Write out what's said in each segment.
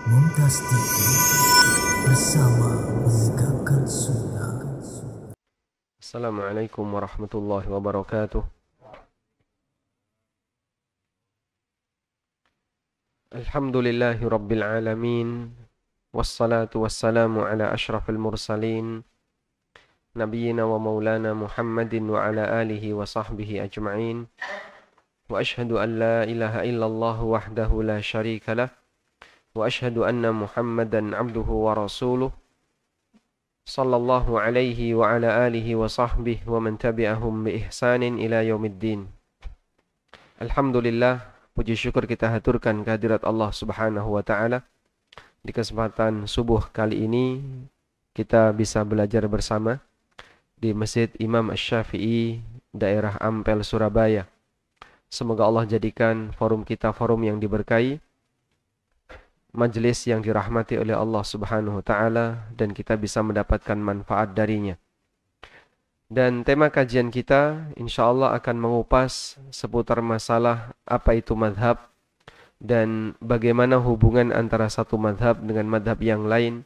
Mumtaz TV bersama menegakkan sunnah. Assalamualaikum warahmatullahi wabarakatuh. Alhamdulillahi rabbil alamin. Wassalatu wassalamu ala ashrafil mursalin. Nabiyyina wa maulana Muhammadin wa ala alihi wa sahbihi ajma'in. Wa ashhadu an la ilaha illallah wahdahu la syarika lah. Wa ashhadu anna Muhammadan abduhu wa rasuluh. Sallallahu alaihi wa ala alihi wa sahbihi wa man tabi'ahum bi ihsanin ila yaumiddin. Alhamdulillah, puji syukur kita haturkan kehadirat Allah Subhanahu wa taala. Di kesempatan subuh kali ini kita bisa belajar bersama di Masjid Imam Asy-Syafi'i, daerah Ampel, Surabaya. Semoga Allah jadikan forum kita forum yang diberkahi, majelis yang dirahmati oleh Allah Subhanahu wa taala, dan kita bisa mendapatkan manfaat darinya. Dan tema kajian kita insyaallah akan mengupas seputar masalah apa itu mazhab dan bagaimana hubungan antara satu mazhab dengan mazhab yang lain,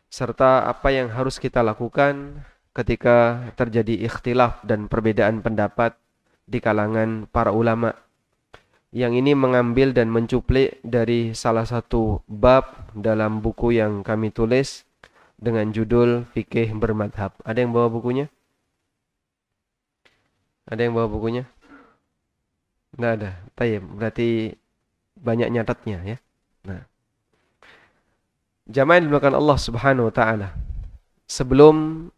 serta apa yang harus kita lakukan ketika terjadi ikhtilaf dan perbedaan pendapat di kalangan para ulama. Yang ini mengambil dan mencuplik dari salah satu bab dalam buku yang kami tulis dengan judul Fikih Bermadhab. Ada yang bawa bukunya? Ada yang bawa bukunya? Nggak ada. Tayyib, berarti banyak nyatatnya ya. Nah, jamaah yang dimuliakan Allah Subhanahu wa taala. Sebelum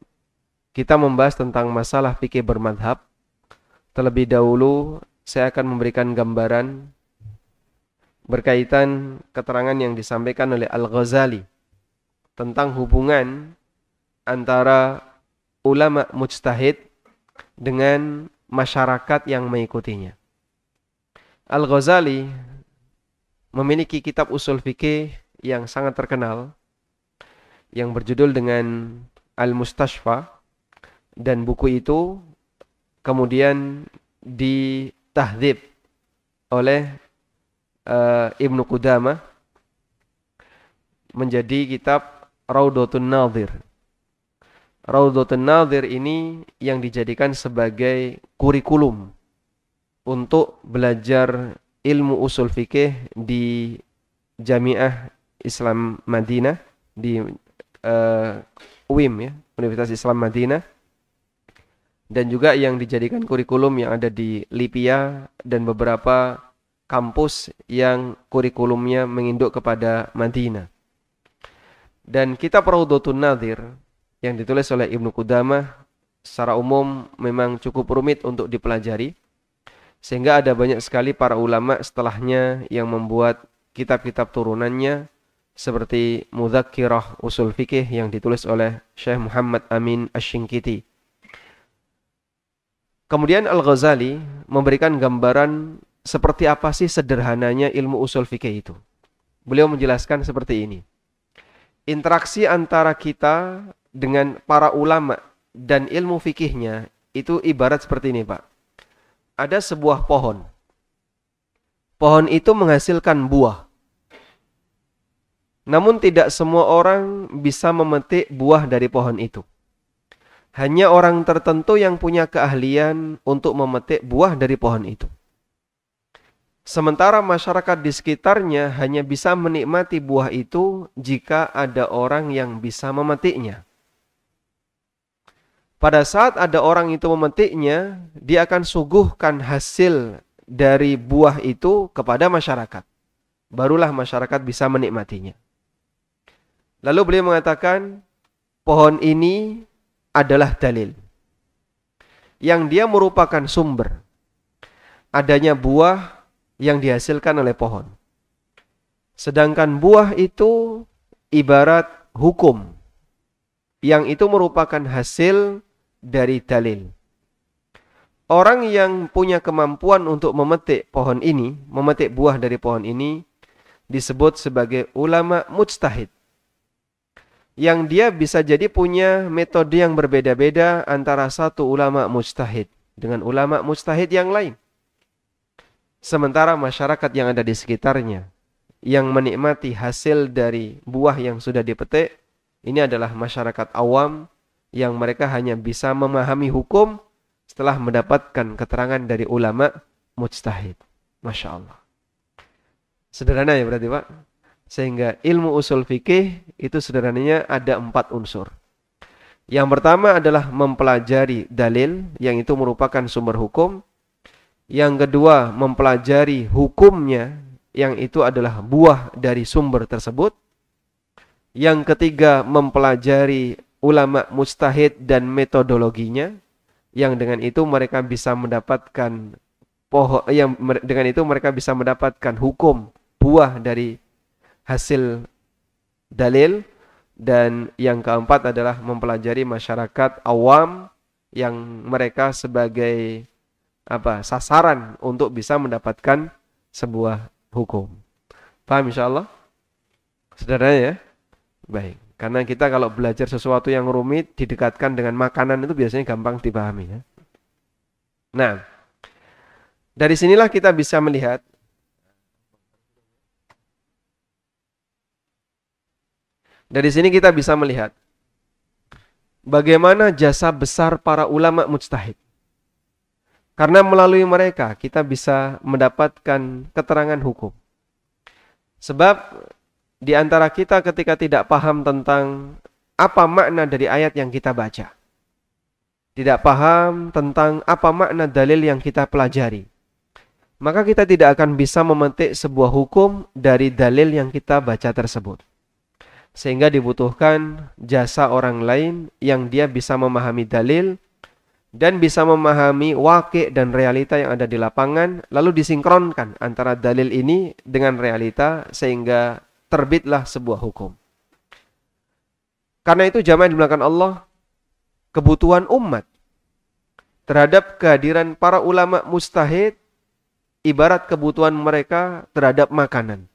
kita membahas tentang masalah fikih bermadhab, terlebih dahulu saya akan memberikan gambaran berkaitan keterangan yang disampaikan oleh Al-Ghazali tentang hubungan antara ulama mujtahid dengan masyarakat yang mengikutinya. Al-Ghazali memiliki kitab usul fikih yang sangat terkenal yang berjudul dengan Al-Mustashfa, dan buku itu kemudian ditahdzib oleh Ibnu Qudamah menjadi kitab Raudhatun Nadhir. Raudhatun Nadhir ini yang dijadikan sebagai kurikulum untuk belajar ilmu usul fikih di Jamiah Islam Madinah, di UIM ya, Universitas Islam Madinah, dan juga yang dijadikan kurikulum yang ada di Libya dan beberapa kampus yang kurikulumnya menginduk kepada Madinah. Dan kitab Raudhatun Nadhir yang ditulis oleh Ibnu Qudamah secara umum memang cukup rumit untuk dipelajari, sehingga ada banyak sekali para ulama setelahnya yang membuat kitab-kitab turunannya seperti Mudzakkirah Usul Fikih yang ditulis oleh Syekh Muhammad Amin Asy-Syinkiti. Kemudian Al-Ghazali memberikan gambaran seperti apa sih sederhananya ilmu usul fikih itu. Beliau menjelaskan seperti ini. Interaksi antara kita dengan para ulama dan ilmu fikihnya itu ibarat seperti ini, Pak. Ada sebuah pohon. Pohon itu menghasilkan buah. Namun tidak semua orang bisa memetik buah dari pohon itu. Hanya orang tertentu yang punya keahlian untuk memetik buah dari pohon itu. Sementara masyarakat di sekitarnya hanya bisa menikmati buah itu jika ada orang yang bisa memetiknya. Pada saat ada orang itu memetiknya, dia akan suguhkan hasil dari buah itu kepada masyarakat. Barulah masyarakat bisa menikmatinya. Lalu beliau mengatakan, pohon ini adalah dalil. Yang dia merupakan sumber adanya buah yang dihasilkan oleh pohon. Sedangkan buah itu ibarat hukum, yang itu merupakan hasil dari dalil. Orang yang punya kemampuan untuk memetik pohon ini, memetik buah dari pohon ini, disebut sebagai ulama mujtahid. Yang dia bisa jadi punya metode yang berbeda-beda antara satu ulama mujtahid dengan ulama mujtahid yang lain. Sementara masyarakat yang ada di sekitarnya yang menikmati hasil dari buah yang sudah dipetik, ini adalah masyarakat awam yang mereka hanya bisa memahami hukum setelah mendapatkan keterangan dari ulama mujtahid. Masya Allah. Sederhana ya berarti Pak. Sehingga ilmu usul fikih itu sederhananya ada 4 unsur. Yang pertama adalah mempelajari dalil, yang itu merupakan sumber hukum. Yang kedua, mempelajari hukumnya, yang itu adalah buah dari sumber tersebut. Yang ketiga, mempelajari ulama mujtahid dan metodologinya, yang dengan itu mereka bisa mendapatkan hukum buah dari hasil dalil. Dan yang keempat adalah mempelajari masyarakat awam yang mereka sebagai sasaran untuk bisa mendapatkan sebuah hukum. Paham insyaallah? Sederhana ya? Baik. Karena kita kalau belajar sesuatu yang rumit didekatkan dengan makanan itu biasanya gampang dipahami ya. Nah, dari sinilah kita bisa melihat bagaimana jasa besar para ulama mujtahid. Karena melalui mereka kita bisa mendapatkan keterangan hukum. Sebab di antara kita ketika tidak paham tentang apa makna dari ayat yang kita baca, tidak paham tentang apa makna dalil yang kita pelajari, maka kita tidak akan bisa memetik sebuah hukum dari dalil yang kita baca tersebut. Sehingga dibutuhkan jasa orang lain yang dia bisa memahami dalil dan bisa memahami waqi' dan realita yang ada di lapangan, lalu disinkronkan antara dalil ini dengan realita sehingga terbitlah sebuah hukum. Karena itu jamaah yang dimuliakan Allah, kebutuhan umat terhadap kehadiran para ulama mujtahid ibarat kebutuhan mereka terhadap makanan.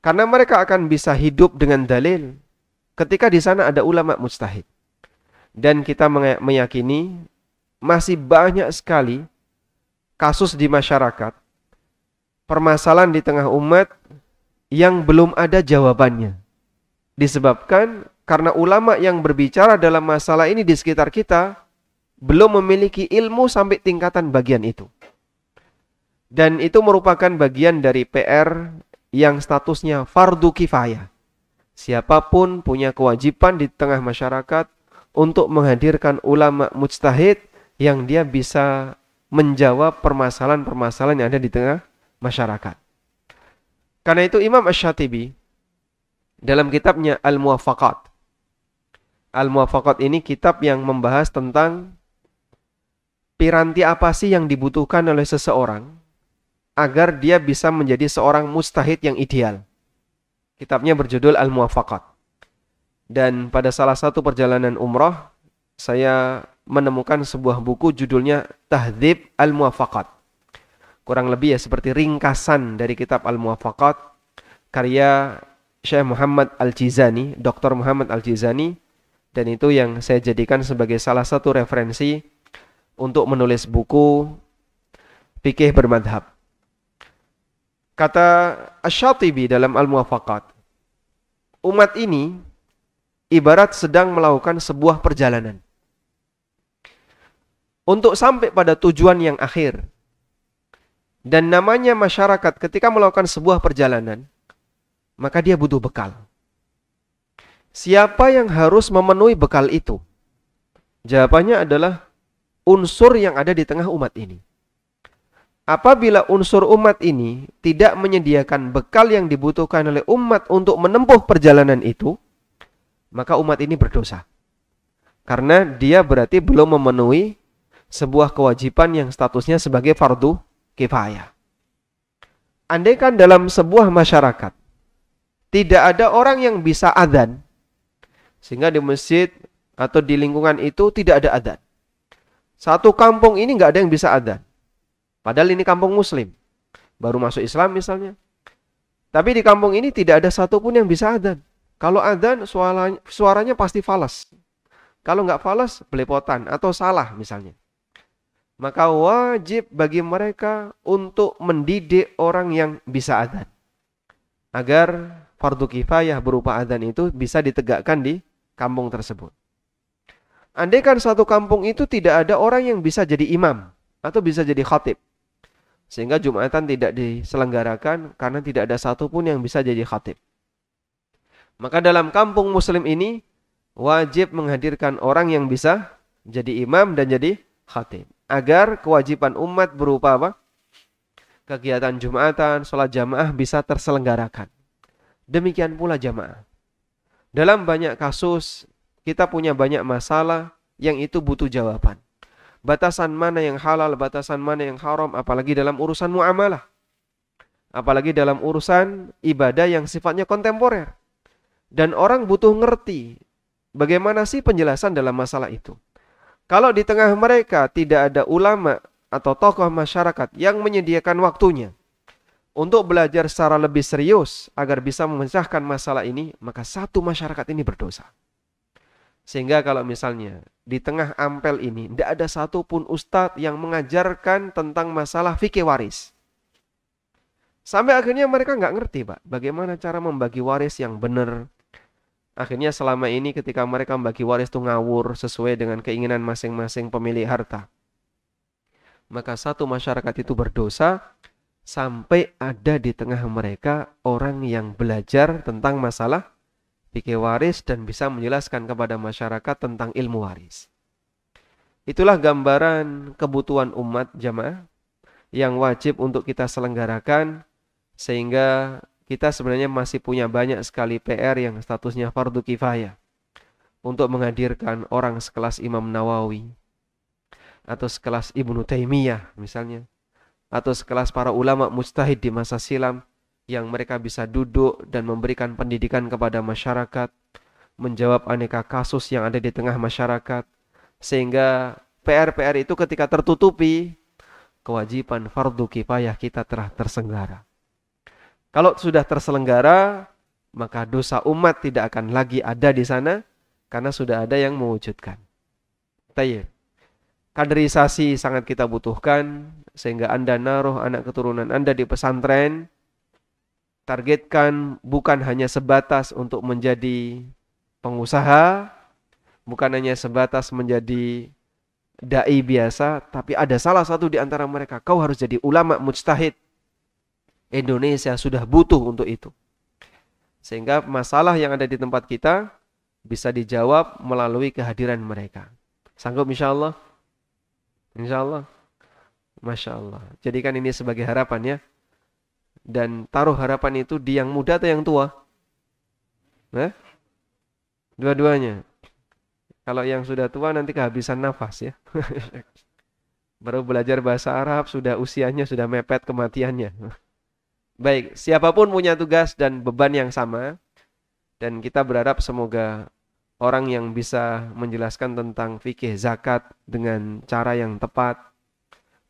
Karena mereka akan bisa hidup dengan dalil ketika di sana ada ulama mujtahid. Dan kita meyakini masih banyak sekali kasus di masyarakat, permasalahan di tengah umat yang belum ada jawabannya. Disebabkan karena ulama yang berbicara dalam masalah ini di sekitar kita belum memiliki ilmu sampai tingkatan bagian itu. Dan itu merupakan bagian dari PR yang statusnya fardu kifayah. Siapapun punya kewajiban di tengah masyarakat untuk menghadirkan ulama mujtahid yang dia bisa menjawab permasalahan-permasalahan yang ada di tengah masyarakat. Karena itu Imam Asy-Syatibi dalam kitabnya Al-Muwafaqat. Al-Muwafaqat ini kitab yang membahas tentang piranti apa sih yang dibutuhkan oleh seseorang agar dia bisa menjadi seorang mujtahid yang ideal. Kitabnya berjudul Al-Muwafaqat. Dan pada salah satu perjalanan umrah, saya menemukan sebuah buku judulnya Tahdzib Al-Muwafaqat. Kurang lebih ya seperti ringkasan dari kitab Al-Muwafaqat karya Syekh Muhammad Al-Jizani, Dr. Muhammad Al-Jizani, dan itu yang saya jadikan sebagai salah satu referensi untuk menulis buku fikih bermadhab. Kata Asy-Syatibi dalam Al-Muwafaqat, umat ini ibarat sedang melakukan sebuah perjalanan untuk sampai pada tujuan yang akhir. Dan namanya masyarakat ketika melakukan sebuah perjalanan, maka dia butuh bekal. Siapa yang harus memenuhi bekal itu? Jawabannya adalah unsur yang ada di tengah umat ini. Apabila unsur umat ini tidak menyediakan bekal yang dibutuhkan oleh umat untuk menempuh perjalanan itu, maka umat ini berdosa. Karena dia berarti belum memenuhi sebuah kewajiban yang statusnya sebagai fardu kifayah. Andaikan dalam sebuah masyarakat tidak ada orang yang bisa adzan, sehingga di masjid atau di lingkungan itu tidak ada adzan. Satu kampung ini nggak ada yang bisa adzan. Padahal ini kampung muslim, baru masuk Islam misalnya. Tapi di kampung ini tidak ada satupun yang bisa adzan. Kalau adzan suaranya pasti falas. Kalau nggak falas, belepotan atau salah misalnya. Maka wajib bagi mereka untuk mendidik orang yang bisa adzan. agar fardu kifayah berupa adzan itu bisa ditegakkan di kampung tersebut. Andaikan satu kampung itu tidak ada orang yang bisa jadi imam atau bisa jadi khatib, sehingga Jumatan tidak diselenggarakan karena tidak ada satupun yang bisa jadi khatib, maka dalam kampung muslim ini wajib menghadirkan orang yang bisa jadi imam dan jadi khatib, agar kewajiban umat berupa apa? Kegiatan Jumatan, sholat jamaah bisa terselenggarakan. Demikian pula jamaah. Dalam banyak kasus kita punya banyak masalah yang itu butuh jawaban. Batasan mana yang halal, batasan mana yang haram, apalagi dalam urusan muamalah. Apalagi dalam urusan ibadah yang sifatnya kontemporer. Dan orang butuh ngerti bagaimana sih penjelasan dalam masalah itu. Kalau di tengah mereka tidak ada ulama atau tokoh masyarakat yang menyediakan waktunya untuk belajar secara lebih serius agar bisa memecahkan masalah ini, maka satu masyarakat ini berdosa. Sehingga kalau misalnya di tengah ampel ini tidak ada satupun ustadz yang mengajarkan tentang masalah fikih waris. Sampai akhirnya mereka nggak ngerti, Pak, bagaimana cara membagi waris yang benar. Akhirnya selama ini ketika mereka membagi waris itu ngawur sesuai dengan keinginan masing-masing pemilik harta. Maka satu masyarakat itu berdosa sampai ada di tengah mereka orang yang belajar tentang masalah fikih waris dan bisa menjelaskan kepada masyarakat tentang ilmu waris. Itulah gambaran kebutuhan umat jamaah yang wajib untuk kita selenggarakan, sehingga kita sebenarnya masih punya banyak sekali PR yang statusnya fardu kifayah untuk menghadirkan orang sekelas Imam Nawawi atau sekelas Ibnu Taimiyah misalnya, atau sekelas para ulama mujtahid di masa silam yang mereka bisa duduk dan memberikan pendidikan kepada masyarakat, menjawab aneka kasus yang ada di tengah masyarakat, sehingga PR-PR itu ketika tertutupi, kewajiban fardu kifayah kita telah terselenggara. Kalau sudah terselenggara, maka dosa umat tidak akan lagi ada di sana karena sudah ada yang mewujudkan. Tayyib. Kaderisasi sangat kita butuhkan, sehingga Anda naruh anak keturunan Anda di pesantren. Targetkan bukan hanya sebatas untuk menjadi pengusaha, bukan hanya sebatas menjadi dai biasa, tapi ada salah satu di antara mereka, kau harus jadi ulama mujtahid. Indonesia sudah butuh untuk itu. Sehingga masalah yang ada di tempat kita bisa dijawab melalui kehadiran mereka. Sanggup insyaallah? Insyaallah. Masya Allah. Jadikan ini sebagai harapan ya. Dan taruh harapan itu di yang muda atau yang tua? Dua-duanya. Kalau yang sudah tua nanti kehabisan nafas ya. Baru belajar bahasa Arab sudah usianya sudah mepet kematiannya. Baik, siapapun punya tugas dan beban yang sama. Dan kita berharap semoga orang yang bisa menjelaskan tentang fikih zakat dengan cara yang tepat,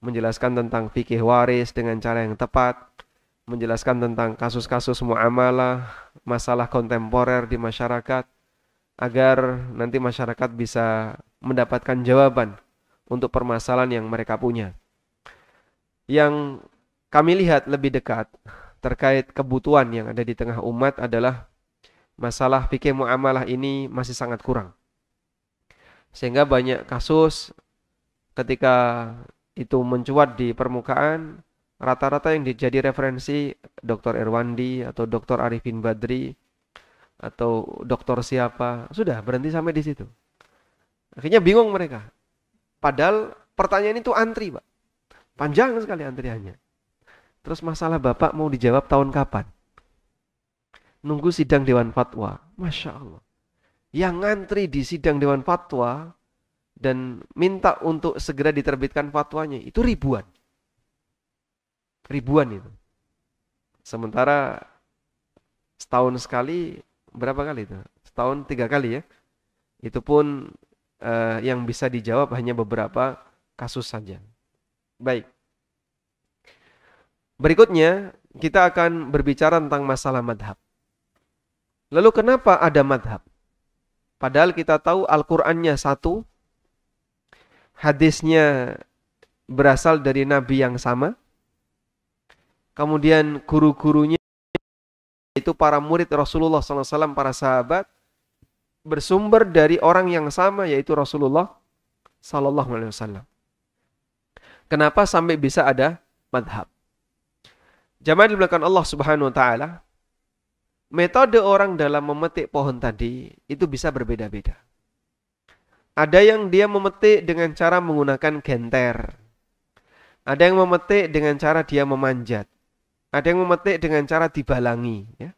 menjelaskan tentang fikih waris dengan cara yang tepat, menjelaskan tentang kasus-kasus muamalah, masalah kontemporer di masyarakat, agar nanti masyarakat bisa mendapatkan jawaban untuk permasalahan yang mereka punya. Yang kami lihat lebih dekat terkait kebutuhan yang ada di tengah umat adalah masalah fikih muamalah ini masih sangat kurang. Sehingga banyak kasus ketika itu mencuat di permukaan, rata-rata yang jadi referensi Dr. Irwandi atau Dr. Arifin Badri atau dokter siapa, sudah berhenti sampai di situ. Akhirnya bingung mereka. Padahal pertanyaan itu antri, Pak. Panjang sekali antriannya. Terus masalah Bapak mau dijawab tahun kapan? Nunggu sidang Dewan Fatwa. Masya Allah. Yang ngantri di sidang Dewan Fatwa dan minta untuk segera diterbitkan fatwanya itu ribuan. Ribuan itu. Sementara setahun sekali, berapa kali itu? Setahun 3 kali ya. Itu pun yang bisa dijawab hanya beberapa kasus saja. Baik. Berikutnya kita akan berbicara tentang masalah madhab. Lalu kenapa ada madhab? Padahal kita tahu Al-Qur'annya satu, hadisnya berasal dari Nabi yang sama, kemudian guru-gurunya yaitu para murid Rasulullah SAW, para sahabat, bersumber dari orang yang sama, yaitu Rasulullah SAW. Kenapa sampai bisa ada madhab? Jamaah dimuliakan Allah Subhanahu wa Ta'ala, metode orang dalam memetik pohon tadi itu bisa berbeda-beda. Ada yang dia memetik dengan cara menggunakan genter. Ada yang memetik dengan cara dia memanjat. Ada yang memetik dengan cara dibalangi, ya.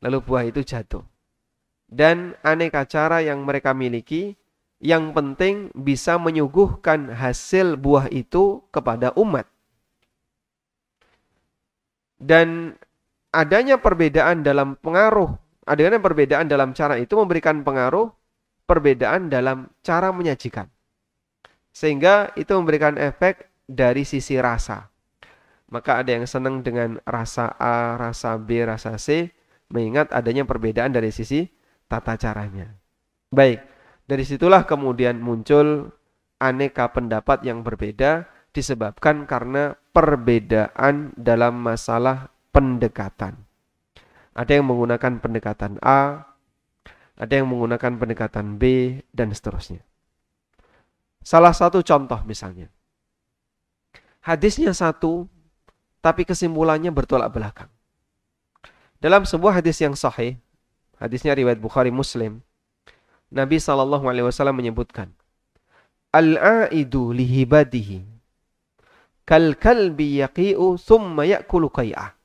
Lalu buah itu jatuh. Dan aneka cara yang mereka miliki, yang penting bisa menyuguhkan hasil buah itu kepada umat. Dan adanya perbedaan dalam pengaruh, adanya perbedaan dalam cara itu memberikan pengaruh, perbedaan dalam cara menyajikan. Sehingga itu memberikan efek dari sisi rasa. Maka ada yang senang dengan rasa A, rasa B, rasa C, mengingat adanya perbedaan dari sisi tata caranya. Baik, dari situlah kemudian muncul aneka pendapat yang berbeda disebabkan karena perbedaan dalam masalah pendekatan. Ada yang menggunakan pendekatan A, ada yang menggunakan pendekatan B, dan seterusnya. Salah satu contoh misalnya, hadisnya satu, tapi kesimpulannya bertolak belakang. Dalam sebuah hadis yang sahih, hadisnya riwayat Bukhari Muslim, Nabi SAW menyebutkan, Al-a'idu lihibadihi, kal-kalbi yaqi'u thumma ya'kulu qai'ah.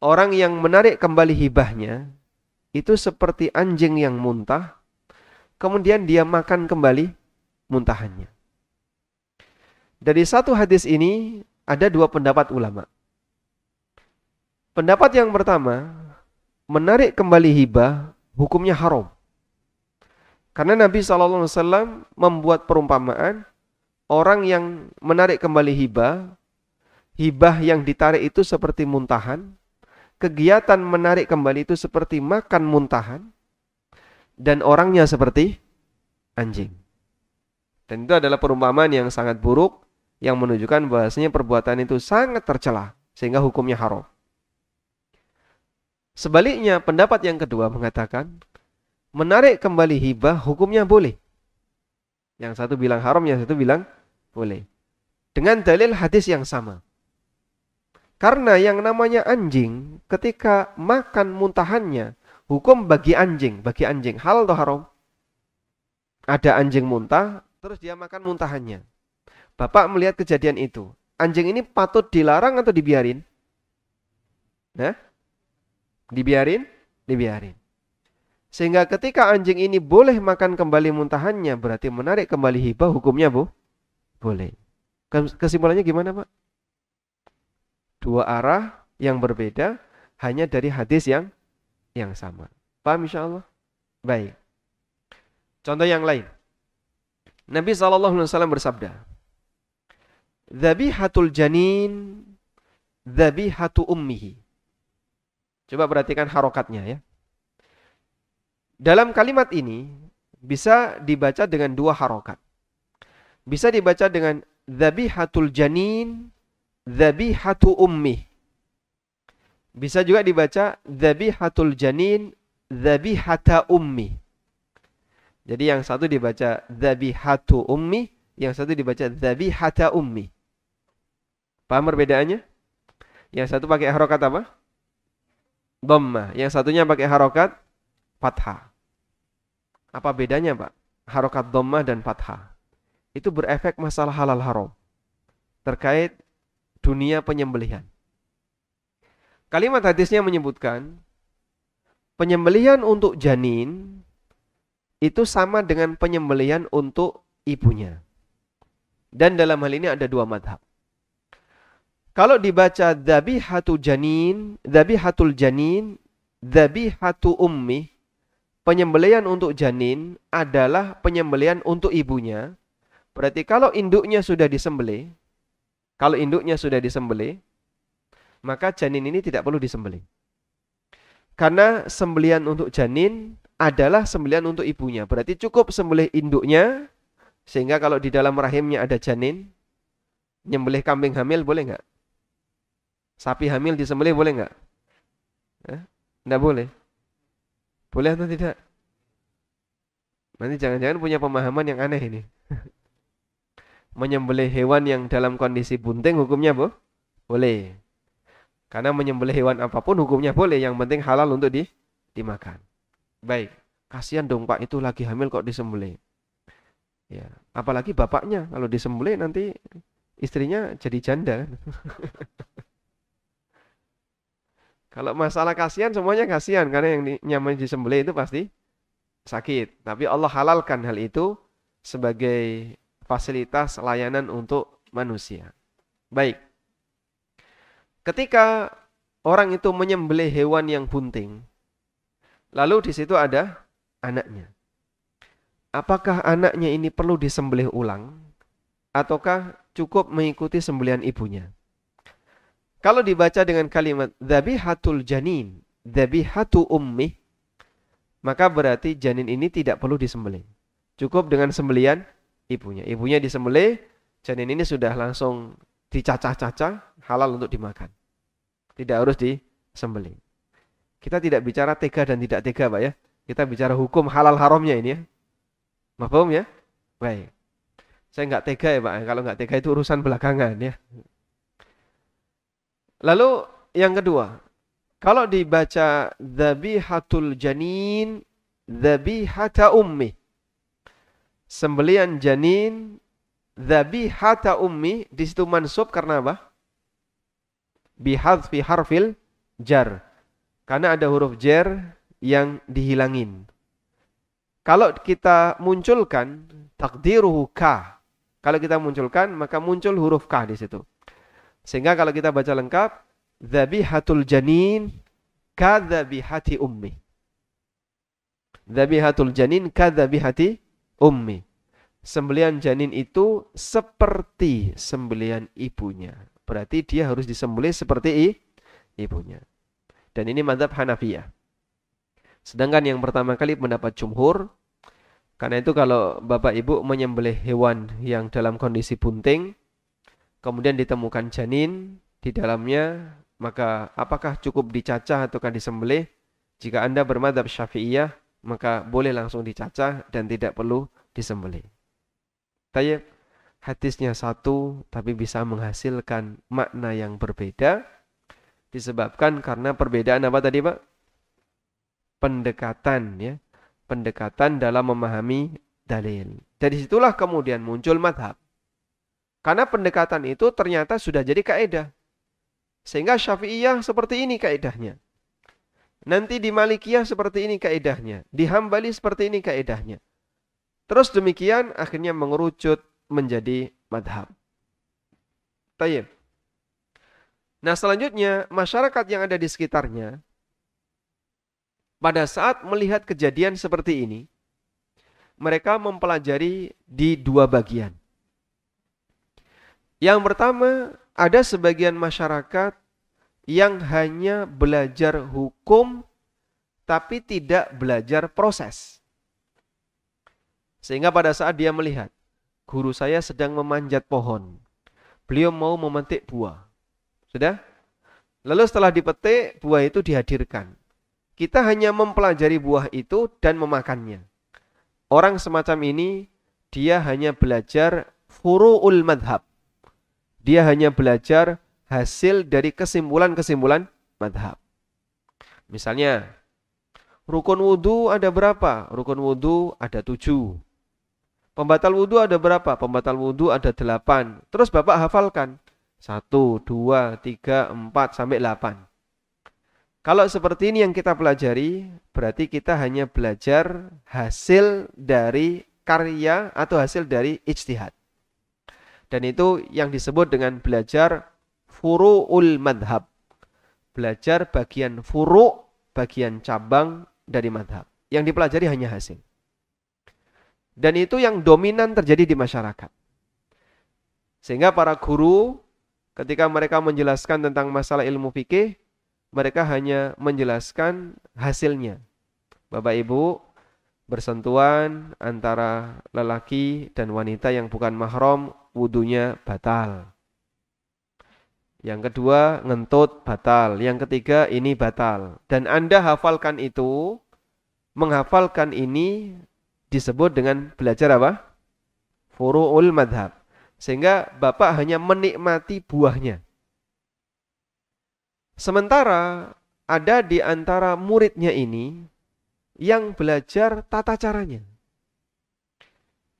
Orang yang menarik kembali hibahnya, itu seperti anjing yang muntah, kemudian dia makan kembali muntahannya. Dari satu hadis ini, ada dua pendapat ulama. Pendapat yang pertama, menarik kembali hibah hukumnya haram. Karena Nabi SAW membuat perumpamaan, orang yang menarik kembali hibah yang ditarik itu seperti muntahan, kegiatan menarik kembali itu seperti makan muntahan, dan orangnya seperti anjing. Dan itu adalah perumpamaan yang sangat buruk, yang menunjukkan bahwasanya perbuatan itu sangat tercela, sehingga hukumnya haram. Sebaliknya, pendapat yang kedua mengatakan, menarik kembali hibah hukumnya boleh. Yang satu bilang haram, yang satu bilang boleh. Dengan dalil hadis yang sama. Karena yang namanya anjing, ketika makan muntahannya, hukum bagi anjing halal atau haram? Ada anjing muntah, terus dia makan muntahannya. Bapak melihat kejadian itu. Anjing ini patut dilarang atau dibiarin? Nah, dibiarin? Dibiarin. Sehingga ketika anjing ini boleh makan kembali muntahannya, berarti menarik kembali hibah hukumnya boleh. Kesimpulannya gimana, Pak? Dua arah yang berbeda hanya dari hadis yang sama. Paham insyaallah? Baik. Contoh yang lain. Nabi SAW bersabda, Dhabihatul janin, dhabihatu ummihi. Coba perhatikan harokatnya ya. Dalam kalimat ini bisa dibaca dengan dua harokat. Bisa dibaca dengan dhabihatul janin, dhabihatu ummih. Bisa juga dibaca dhabihatul janin, dhabihata ummi. Jadi yang satu dibaca dhabihatu ummi, yang satu dibaca dhabihata ummi. Paham perbedaannya? Yang satu pakai harokat apa? Dhammah. Yang satunya pakai harokat fathah. Apa bedanya, Pak? Harokat dhammah dan fathah. Itu berefek masalah halal haram. Terkait dunia penyembelihan. Kalimat hadisnya menyebutkan, penyembelihan untuk janin itu sama dengan penyembelihan untuk ibunya. Dan dalam hal ini ada dua madhab. Kalau dibaca dhabihatu janin, dhabihatul janin, dhabihatu ummi, penyembelihan untuk janin adalah penyembelihan untuk ibunya. Berarti kalau induknya sudah disembelih, maka janin ini tidak perlu disembelih. Karena sembelihan untuk janin adalah sembelihan untuk ibunya. Berarti cukup sembelih induknya, sehingga kalau di dalam rahimnya ada janin, nyembelih kambing hamil boleh nggak? Sapi hamil disembelih boleh nggak? Tidak boleh. Boleh atau tidak? Nanti jangan-jangan punya pemahaman yang aneh ini. Menyembelih hewan yang dalam kondisi bunting hukumnya boleh. Karena menyembelih hewan apapun hukumnya boleh. Yang penting halal untuk dimakan. Baik. Kasihan dong Pak, itu lagi hamil kok disembelih. Ya, apalagi bapaknya kalau disembelih nanti istrinya jadi janda kan. Kalau masalah kasihan semuanya kasihan karena yang nyaman disembelih itu pasti sakit. Tapi Allah halalkan hal itu sebagai fasilitas layanan untuk manusia. Baik. Ketika orang itu menyembelih hewan yang bunting, lalu di situ ada anaknya. Apakah anaknya ini perlu disembelih ulang ataukah cukup mengikuti sembelihan ibunya? Kalau dibaca dengan kalimat dzabihatul janin, dzabihatu ummi, maka berarti janin ini tidak perlu disembelih. Cukup dengan sembelihan ibunya. Ibunya disembelih, janin ini sudah langsung dicacah-cacah, halal untuk dimakan. Tidak harus disembelih. Kita tidak bicara tega dan tidak tega, Pak ya. Kita bicara hukum halal haramnya ini ya. Paham ya? Baik. Saya nggak tega ya Pak. Kalau nggak tega itu urusan belakangan ya. Lalu yang kedua, kalau dibaca dzabihatul janin, dzabihata ummi. Sembelihan janin, dzabihata ummi, di situ mansub karena apa? Bihadzfi harfil jar. Karena ada huruf jar yang dihilangin. Kalau kita munculkan takdiruhu ka. Kalau kita munculkan maka muncul huruf ka di situ. Sehingga kalau kita baca lengkap, dzabihatul janin kadzabihati ummi. Dzabihatul janin kadzabihati ummi. Sembelihan janin itu seperti sembelihan ibunya. Berarti dia harus disembelih seperti ibunya. Dan ini mazhab Hanafiyah. Sedangkan yang pertama kali pendapat jumhur, karena itu kalau bapak ibu menyembelih hewan yang dalam kondisi bunting, kemudian ditemukan janin di dalamnya, maka apakah cukup dicacah ataukah disembelih? Jika Anda bermadzhab Syafi'iyah, maka boleh langsung dicacah dan tidak perlu disembelih. Tayyib, hadisnya satu tapi bisa menghasilkan makna yang berbeda disebabkan karena perbedaan apa tadi Pak? Pendekatan ya. Pendekatan dalam memahami dalil. Dari situlah kemudian muncul madhab. Karena pendekatan itu ternyata sudah jadi kaidah. Sehingga Syafi'iyah seperti ini kaidahnya. Nanti di Malikiyah seperti ini kaidahnya. Di Hambali seperti ini kaidahnya. Terus demikian akhirnya mengerucut menjadi madhab. Tayyib. Nah selanjutnya masyarakat yang ada di sekitarnya pada saat melihat kejadian seperti ini, mereka mempelajari di dua bagian. Yang pertama, ada sebagian masyarakat yang hanya belajar hukum tapi tidak belajar proses. Sehingga pada saat dia melihat, guru saya sedang memanjat pohon. Beliau mau memetik buah. Sudah? Lalu setelah dipetik, buah itu dihadirkan. Kita hanya mempelajari buah itu dan memakannya. Orang semacam ini, dia hanya belajar furu'ul madhab. Dia hanya belajar hasil dari kesimpulan-kesimpulan madhab. Misalnya, rukun wudhu ada berapa? Rukun wudhu ada 7. Pembatal wudhu ada berapa? Pembatal wudhu ada 8. Terus Bapak hafalkan. 1, 2, 3, 4, sampai 8. Kalau seperti ini yang kita pelajari, berarti kita hanya belajar hasil dari karya atau hasil dari ijtihad. Dan itu yang disebut dengan belajar furu'ul madhab. Belajar bagian furu', bagian cabang dari madhab. Yang dipelajari hanya hasil. Dan itu yang dominan terjadi di masyarakat. Sehingga para guru ketika mereka menjelaskan tentang masalah ilmu fikih, mereka hanya menjelaskan hasilnya. Bapak Ibu, bersentuhan antara lelaki dan wanita yang bukan mahram, wudunya batal. Yang kedua, ngentut batal. Yang ketiga, ini batal. Dan Anda hafalkan itu, menghafalkan ini disebut dengan belajar apa? Furu'ul madhab. Sehingga Bapak hanya menikmati buahnya. Sementara ada di antara muridnya ini yang belajar tata caranya.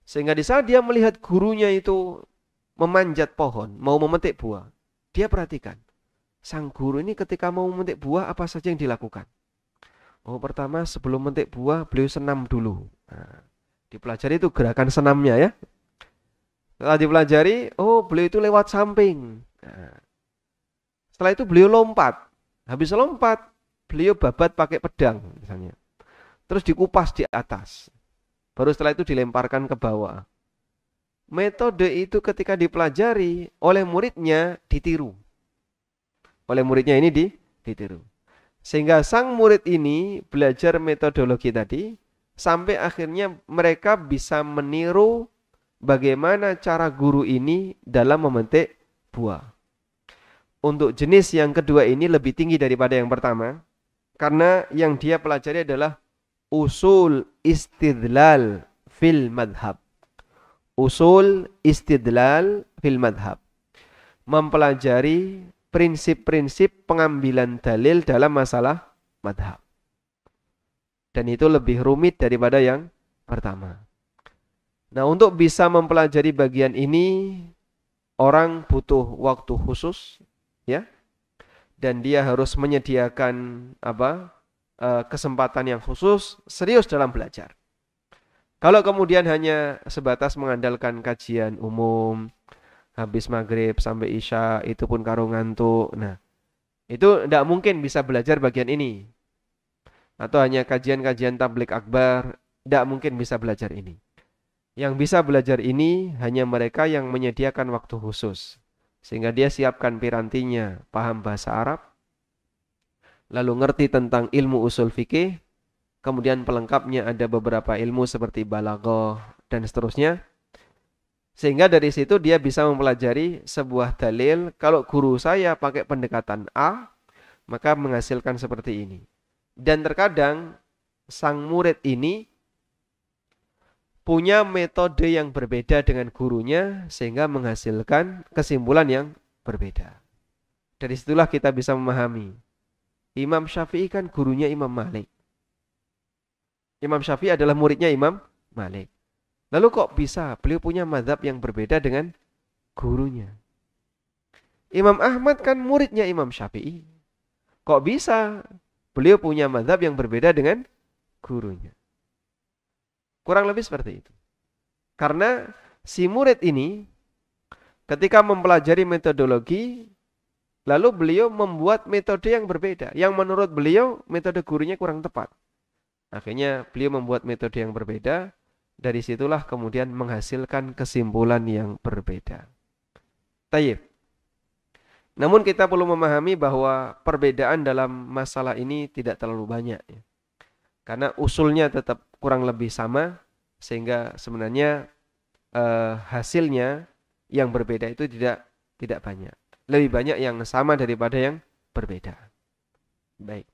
Sehingga di saat dia melihat gurunya itu memanjat pohon, mau memetik buah, dia perhatikan. Sang guru ini ketika mau memetik buah apa saja yang dilakukan. Oh, pertama sebelum memetik buah beliau senam dulu. Nah, dipelajari itu gerakan senamnya ya. Setelah dipelajari, oh beliau itu lewat samping. Nah, setelah itu beliau lompat. Habis lompat, beliau babat pakai pedang misalnya. Terus dikupas di atas. Baru setelah itu dilemparkan ke bawah. Metode itu ketika dipelajari oleh muridnya ditiru. Oleh muridnya ini ditiru. Sehingga sang murid ini belajar metodologi tadi sampai akhirnya mereka bisa meniru bagaimana cara guru ini dalam memetik buah. Untuk jenis yang kedua ini lebih tinggi daripada yang pertama karena yang dia pelajari adalah usul istidlal fil madhab. Usul istidlal fil madhab. Mempelajari prinsip-prinsip pengambilan dalil dalam masalah madhab. Dan itu lebih rumit daripada yang pertama. Nah, untuk bisa mempelajari bagian ini, orang butuh waktu khusus, ya. Dan dia harus menyediakan kesempatan yang khusus, serius dalam belajar. Kalau kemudian hanya sebatas mengandalkan kajian umum, habis maghrib sampai isya, itu pun karo ngantuk. Nah, itu tidak mungkin bisa belajar bagian ini. Atau hanya kajian-kajian tablik akbar, tidak mungkin bisa belajar ini. Yang bisa belajar ini hanya mereka yang menyediakan waktu khusus. Sehingga dia siapkan pirantinya, paham bahasa Arab, lalu ngerti tentang ilmu usul fikih, kemudian pelengkapnya ada beberapa ilmu seperti balaghah dan seterusnya. Sehingga dari situ dia bisa mempelajari sebuah dalil, kalau guru saya pakai pendekatan A, maka menghasilkan seperti ini. Dan terkadang sang murid ini punya metode yang berbeda dengan gurunya sehingga menghasilkan kesimpulan yang berbeda. Dari situlah kita bisa memahami. Imam Syafi'i kan gurunya Imam Malik. Imam Syafi'i adalah muridnya Imam Malik. Lalu kok bisa beliau punya mazhab yang berbeda dengan gurunya? Imam Ahmad kan muridnya Imam Syafi'i. Kok bisa beliau punya mazhab yang berbeda dengan gurunya? Kurang lebih seperti itu. Karena si murid ini ketika mempelajari metodologi, lalu beliau membuat metode yang berbeda. Yang menurut beliau metode gurunya kurang tepat. Akhirnya beliau membuat metode yang berbeda. Dari situlah kemudian menghasilkan kesimpulan yang berbeda. Tayyib. Namun kita perlu memahami bahwa perbedaan dalam masalah ini tidak terlalu banyak. Karena usulnya tetap kurang lebih sama, sehingga sebenarnya hasilnya yang berbeda itu tidak banyak. Lebih banyak yang sama daripada yang berbeda. Baik.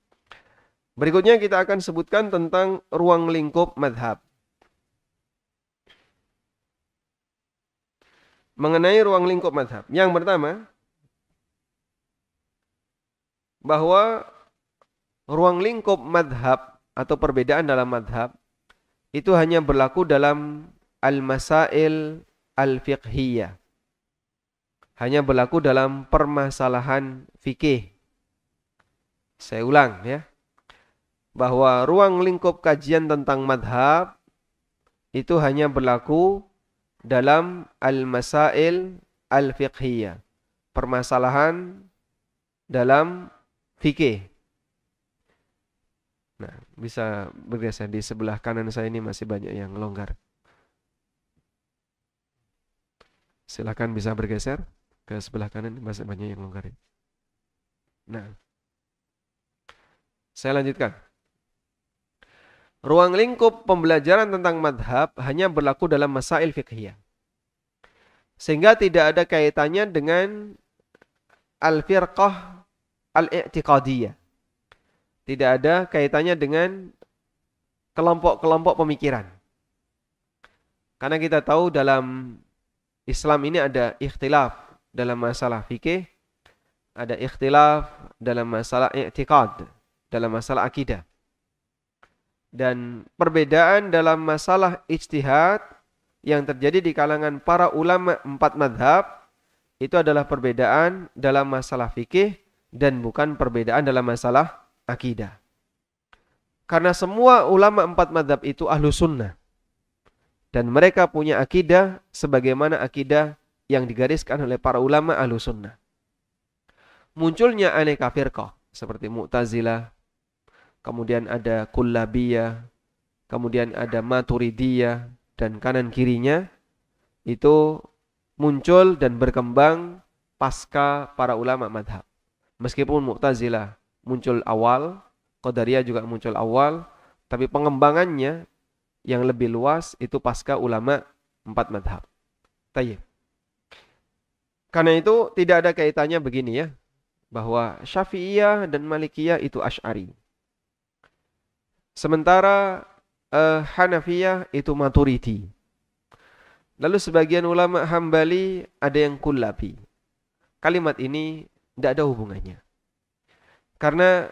Berikutnya kita akan sebutkan tentang ruang lingkup madhab. Mengenai ruang lingkup madhab. Yang pertama, bahwa ruang lingkup madhab atau perbedaan dalam madhab itu hanya berlaku dalam al-masail al-fiqhiyah. Hanya berlaku dalam permasalahan fikih. Saya ulang ya. Bahwa ruang lingkup kajian tentang madhab itu hanya berlaku dalam al-masail al-fiqhiyah. Permasalahan dalam fikih. Nah, bisa bergeser di sebelah kanan saya ini masih banyak yang longgar. Silakan bisa bergeser ke sebelah kanan, masih banyak yang longgar. Nah, saya lanjutkan. Ruang lingkup pembelajaran tentang madhab hanya berlaku dalam masail fiqhiyah. Sehingga tidak ada kaitannya dengan al-firqah al-i'tiqadiyah. Tidak ada kaitannya dengan kelompok-kelompok pemikiran. Karena kita tahu dalam Islam ini ada ikhtilaf dalam masalah fikih, ada ikhtilaf dalam masalah i'tiqad, dalam masalah akidah. Dan perbedaan dalam masalah ijtihad yang terjadi di kalangan para ulama 4 madhab itu adalah perbedaan dalam masalah fikih dan bukan perbedaan dalam masalah akidah. Karena semua ulama 4 madhab itu ahlu sunnah. Dan mereka punya akidah sebagaimana akidah yang digariskan oleh para ulama ahlu sunnah. Munculnya aneka firqah seperti Mu'tazilah, kemudian ada Kullabiyah, kemudian ada Maturidiyah, dan kanan kirinya itu muncul dan berkembang pasca para ulama madhab. Meskipun Mu'tazilah muncul awal, Qadariyah juga muncul awal, tapi pengembangannya yang lebih luas itu pasca ulama 4 madhab. Tayyib. Karena itu tidak ada kaitannya begini ya, bahwa Syafi'iyah dan Malikiyah itu Asy'ari. Sementara Hanafiyah itu Maturidi. Lalu sebagian ulama Hambali ada yang Kullabi. Kalimat ini tidak ada hubungannya. Karena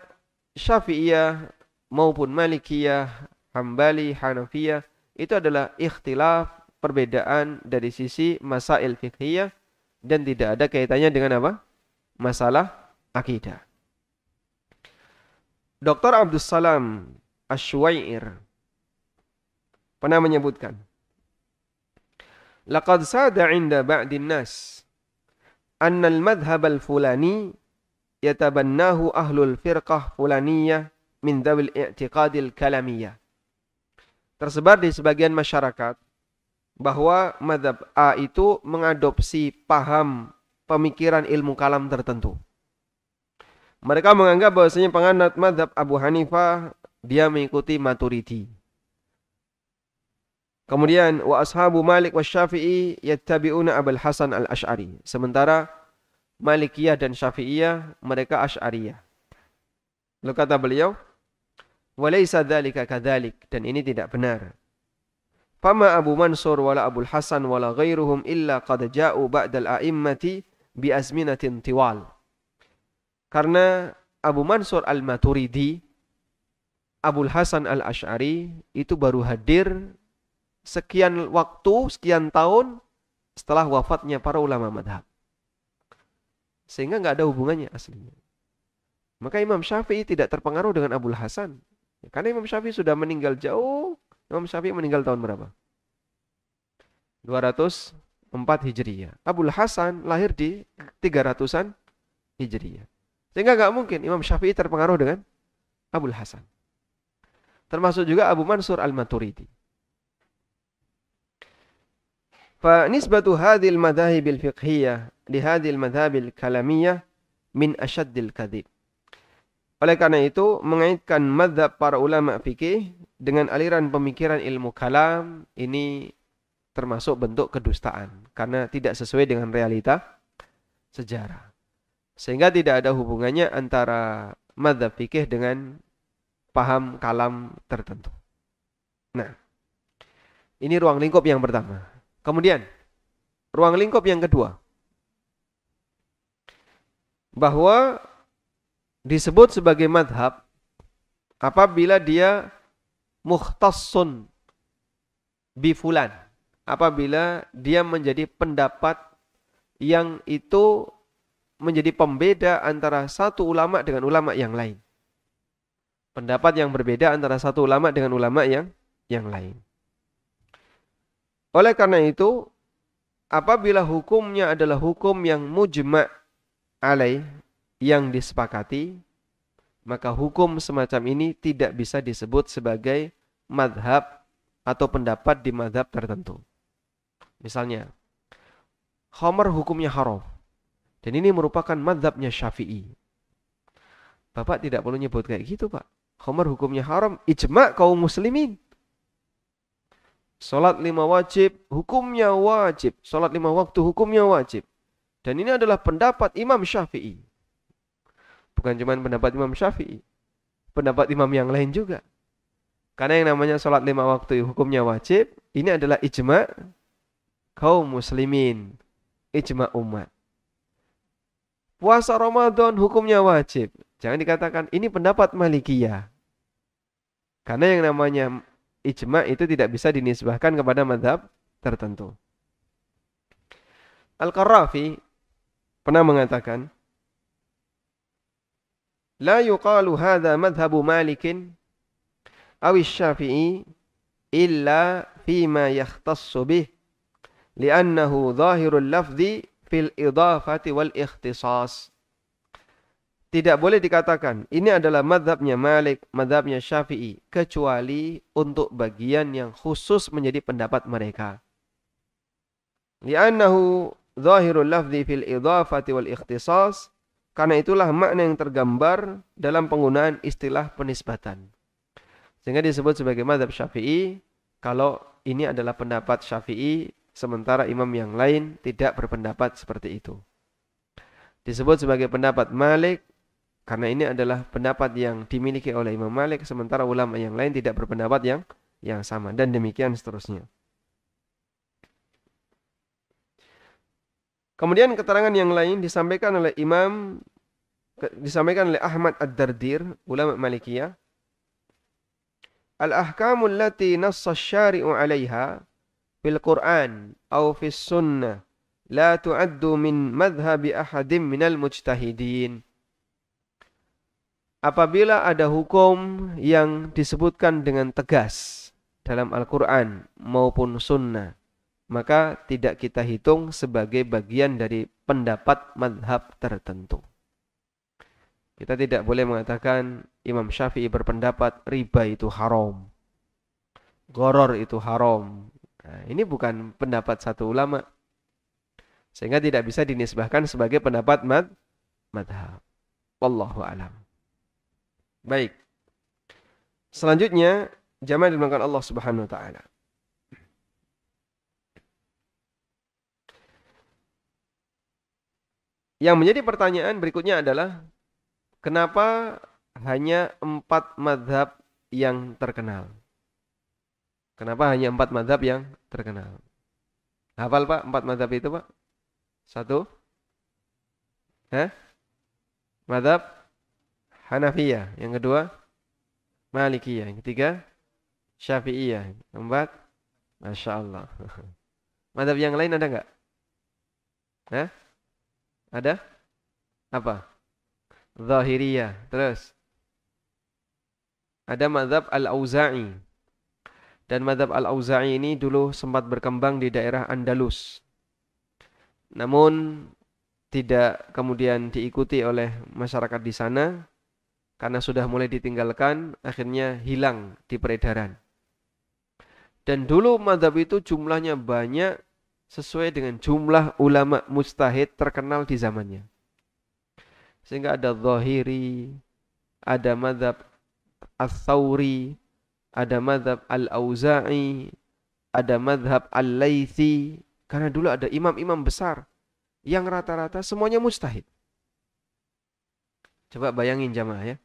Syafi'iyah maupun Malikiyah, Hambali, Hanafiyah itu adalah ikhtilaf, perbedaan dari sisi masail fiqhiyah dan tidak ada kaitannya dengan apa? Masalah akidah. Dr. Abdus Salam Asy-Syuwair pernah menyebutkan, laqad sada 'inda ba'din nas anna al-madhhab al-fulani yatabannahu ahlul firqah fulaniyah min dzawil i'tiqadil kalamiyah. Tersebar di sebagian masyarakat bahwa madhab A itu mengadopsi paham pemikiran ilmu kalam tertentu. Mereka menganggap bahwasanya penganut madhab Abu Hanifah dia mengikuti Maturidi. Kemudian wa ashabu Malik wa Syafi'i yattabi'una Abul Hasan al-Asy'ari. Sementara Malikiyah dan Syafi'iyah mereka Asy'ariyah. Lalu kata beliau, walaysa dzalika kadzalik, dan ini tidak benar. Fama Abu Mansur wala Abul Hasan wala ghairuhum illa qad ja'u ba'dal a'immati bi azminatin tiwal. Karena Abu Mansur al-Maturidi, Abul Hasan al-Asy'ari itu baru hadir sekian waktu, sekian tahun setelah wafatnya para ulama madhab. Sehingga nggak ada hubungannya aslinya. Maka Imam Syafi'i tidak terpengaruh dengan Abul Hasan. Karena Imam Syafi'i sudah meninggal jauh. Imam Syafi'i meninggal tahun berapa? 204 Hijriyah. Abul Hasan lahir di 300-an Hijriyah. Sehingga nggak mungkin Imam Syafi'i terpengaruh dengan Abul Hasan. Termasuk juga Abu Mansur al-Maturidi. Fa nisbatu hadhil madhahibil fiqhiyah li hadhil madhabil kalamiyah min asyaddil kadhib. Oleh karena itu, mengaitkan mazhab para ulama fikih dengan aliran pemikiran ilmu kalam ini termasuk bentuk kedustaan karena tidak sesuai dengan realita sejarah. Sehingga tidak ada hubungannya antara mazhab fikih dengan paham kalam tertentu. Nah, ini ruang lingkup yang pertama. Kemudian, ruang lingkup yang kedua, bahwa disebut sebagai madhab apabila dia mukhtassun bifulan, apabila dia menjadi pendapat yang itu menjadi pembeda antara satu ulama dengan ulama yang lain. Pendapat yang berbeda antara satu ulama dengan ulama yang lain. Oleh karena itu, apabila hukumnya adalah hukum yang mujma' alaih, yang disepakati, maka hukum semacam ini tidak bisa disebut sebagai madhab atau pendapat di madhab tertentu. Misalnya, khamar hukumnya haram, dan ini merupakan madhabnya Syafi'i. Bapak tidak perlu nyebut kayak gitu, Pak. Khamar hukumnya haram, ijma' kaum muslimin. Salat 5 wajib, hukumnya wajib. Salat 5 waktu, hukumnya wajib. Dan ini adalah pendapat Imam Syafi'i. Bukan cuma pendapat Imam Syafi'i, pendapat imam yang lain juga. Karena yang namanya sholat 5 waktu hukumnya wajib, ini adalah ijma' kaum muslimin, ijma' umat. Puasa Ramadan hukumnya wajib. Jangan dikatakan ini pendapat Malikiyah. Karena yang namanya ijma' itu tidak bisa dinisbahkan kepada mazhab tertentu. Al-Qarrafi pernah mengatakan, la yuqalu hadha madhabu Malikin aw Syafi'i illa fima yakhtassu bih li'annahu zahirul lafzi fil idafati wal ikhtisas. Tidak boleh dikatakan ini adalah madhabnya Malik, madhabnya Syafi'i, kecuali untuk bagian yang khusus menjadi pendapat mereka. Li'annahu zahirul lafzi fil idafati wal ikhtisas, karena itulah makna yang tergambar dalam penggunaan istilah penisbatan. Sehingga disebut sebagai mazhab Syafi'i kalau ini adalah pendapat Syafi'i, sementara imam yang lain tidak berpendapat seperti itu. Disebut sebagai pendapat Malik karena ini adalah pendapat yang dimiliki oleh Imam Malik, sementara ulama yang lain tidak berpendapat yang sama, dan demikian seterusnya. Kemudian keterangan yang lain disampaikan oleh Ahmad Ad-Dardir, ulama Malikiyah. Al-ahkamul lati nassa asy-syari'u 'alaiha fil Qur'an aw fis sunnah la tu'addu min madhhabi ahadim minal mujtahidin. Apabila ada hukum yang disebutkan dengan tegas dalam Al-Qur'an maupun sunnah, maka tidak kita hitung sebagai bagian dari pendapat madhab tertentu. Kita tidak boleh mengatakan Imam Syafi'i berpendapat riba itu haram, gharar itu haram. Nah, ini bukan pendapat satu ulama, sehingga tidak bisa dinisbahkan sebagai pendapat madhab. Wallahu a'lam. Baik. Selanjutnya, jamaah dimuliakan Allah Subhanahu wa taala. Yang menjadi pertanyaan berikutnya adalah kenapa hanya 4 mazhab yang terkenal? Kenapa hanya 4 mazhab yang terkenal? Hafal Pak 4 mazhab itu Pak? 1? Mazhab Hanafiyah. Yang kedua Malikiyah. Yang ketiga Syafi'iyah. Yang keempat Masya Allah. Mazhab yang lain ada nggak? Ada? Apa? Zahiriyah. Terus ada mazhab Al-Auza'i. Dan mazhab Al-Auza'i ini dulu sempat berkembang di daerah Andalus. Namun tidak kemudian diikuti oleh masyarakat di sana karena sudah mulai ditinggalkan, akhirnya hilang di peredaran. Dan dulu mazhab itu jumlahnya banyak sesuai dengan jumlah ulama mujtahid terkenal di zamannya. Sehingga ada Zahiri, ada mazhab Ats-Tsauri, ada mazhab Al-Auza'i, ada mazhab Al-Laitsi. Karena dulu ada imam-imam besar yang rata-rata semuanya mujtahid. Coba bayangin jamaah ya.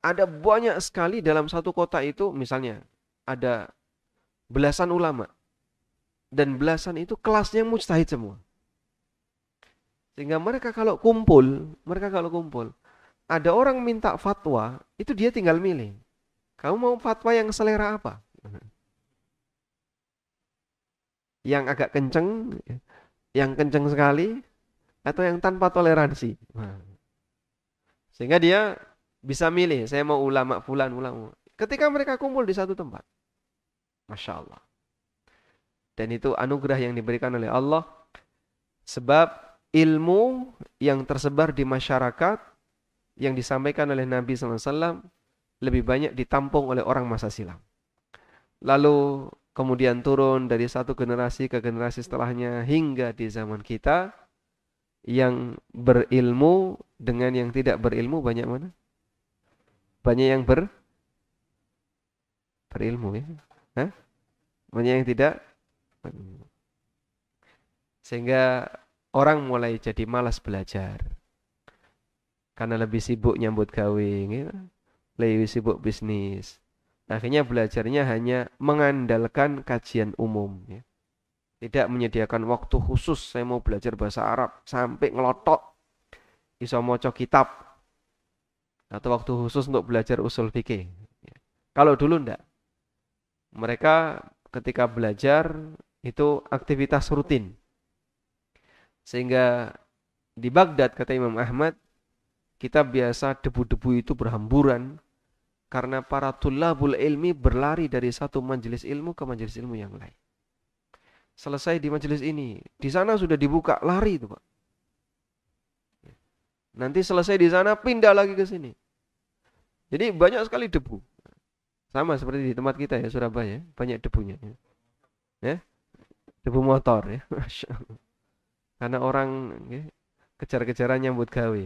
Ada banyak sekali dalam satu kota itu, misalnya ada belasan ulama. Dan belasan itu kelasnya mujtahid semua. Sehingga mereka kalau kumpul, ada orang minta fatwa, itu dia tinggal milih. Kamu mau fatwa yang selera apa? Yang agak kenceng, yang kenceng sekali, atau yang tanpa toleransi. Sehingga dia bisa milih, saya mau ulama fulan, ulama. Ketika mereka kumpul di satu tempat. Masya Allah. Dan itu anugerah yang diberikan oleh Allah. Sebab ilmu yang tersebar di masyarakat, yang disampaikan oleh Nabi SAW, lebih banyak ditampung oleh orang masa silam. Lalu kemudian turun dari satu generasi ke generasi setelahnya hingga di zaman kita, yang berilmu dengan yang tidak berilmu banyak mana? Banyak yang berilmu ya. Banyak yang tidak berilmu. Sehingga orang mulai jadi malas belajar. Karena lebih sibuk nyambut gawe, gitu. Lebih sibuk bisnis. Akhirnya belajarnya hanya mengandalkan kajian umum. Ya. Tidak menyediakan waktu khusus. Saya mau belajar bahasa Arab sampai ngelotok. Iso moco kitab. Atau waktu khusus untuk belajar usul fikih. Ya. Kalau dulu enggak. Mereka ketika belajar itu aktivitas rutin. Sehingga di Baghdad kata Imam Ahmad, kita biasa debu-debu itu berhamburan karena para tulabul ilmi berlari dari satu majelis ilmu ke majelis ilmu yang lain. Selesai di majelis ini, di sana sudah dibuka, lari itu Pak. Nanti selesai di sana pindah lagi ke sini. Jadi banyak sekali debu. Sama seperti di tempat kita ya Surabaya, banyak debunya. Ya, debu motor ya. Karena orang ya, kejar-kejaran nyambut gawe.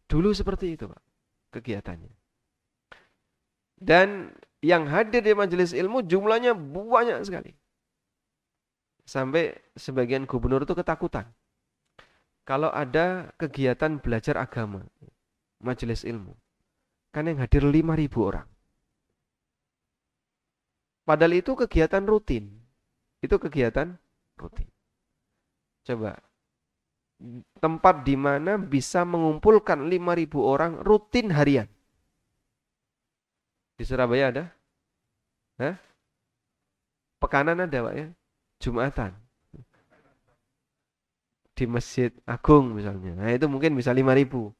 Dulu seperti itu Pak, kegiatannya. Dan yang hadir di majelis ilmu jumlahnya banyak sekali. Sampai sebagian gubernur itu ketakutan. Kalau ada kegiatan belajar agama, majelis ilmu. Kan yang hadir 5.000 orang. Padahal itu kegiatan rutin. Itu kegiatan rutin. Coba, tempat di mana bisa mengumpulkan 5.000 orang rutin harian. Di Surabaya ada? Hah? Pekanan ada Pak ya? Jumatan. Di Masjid Agung misalnya. Nah itu mungkin bisa 5.000.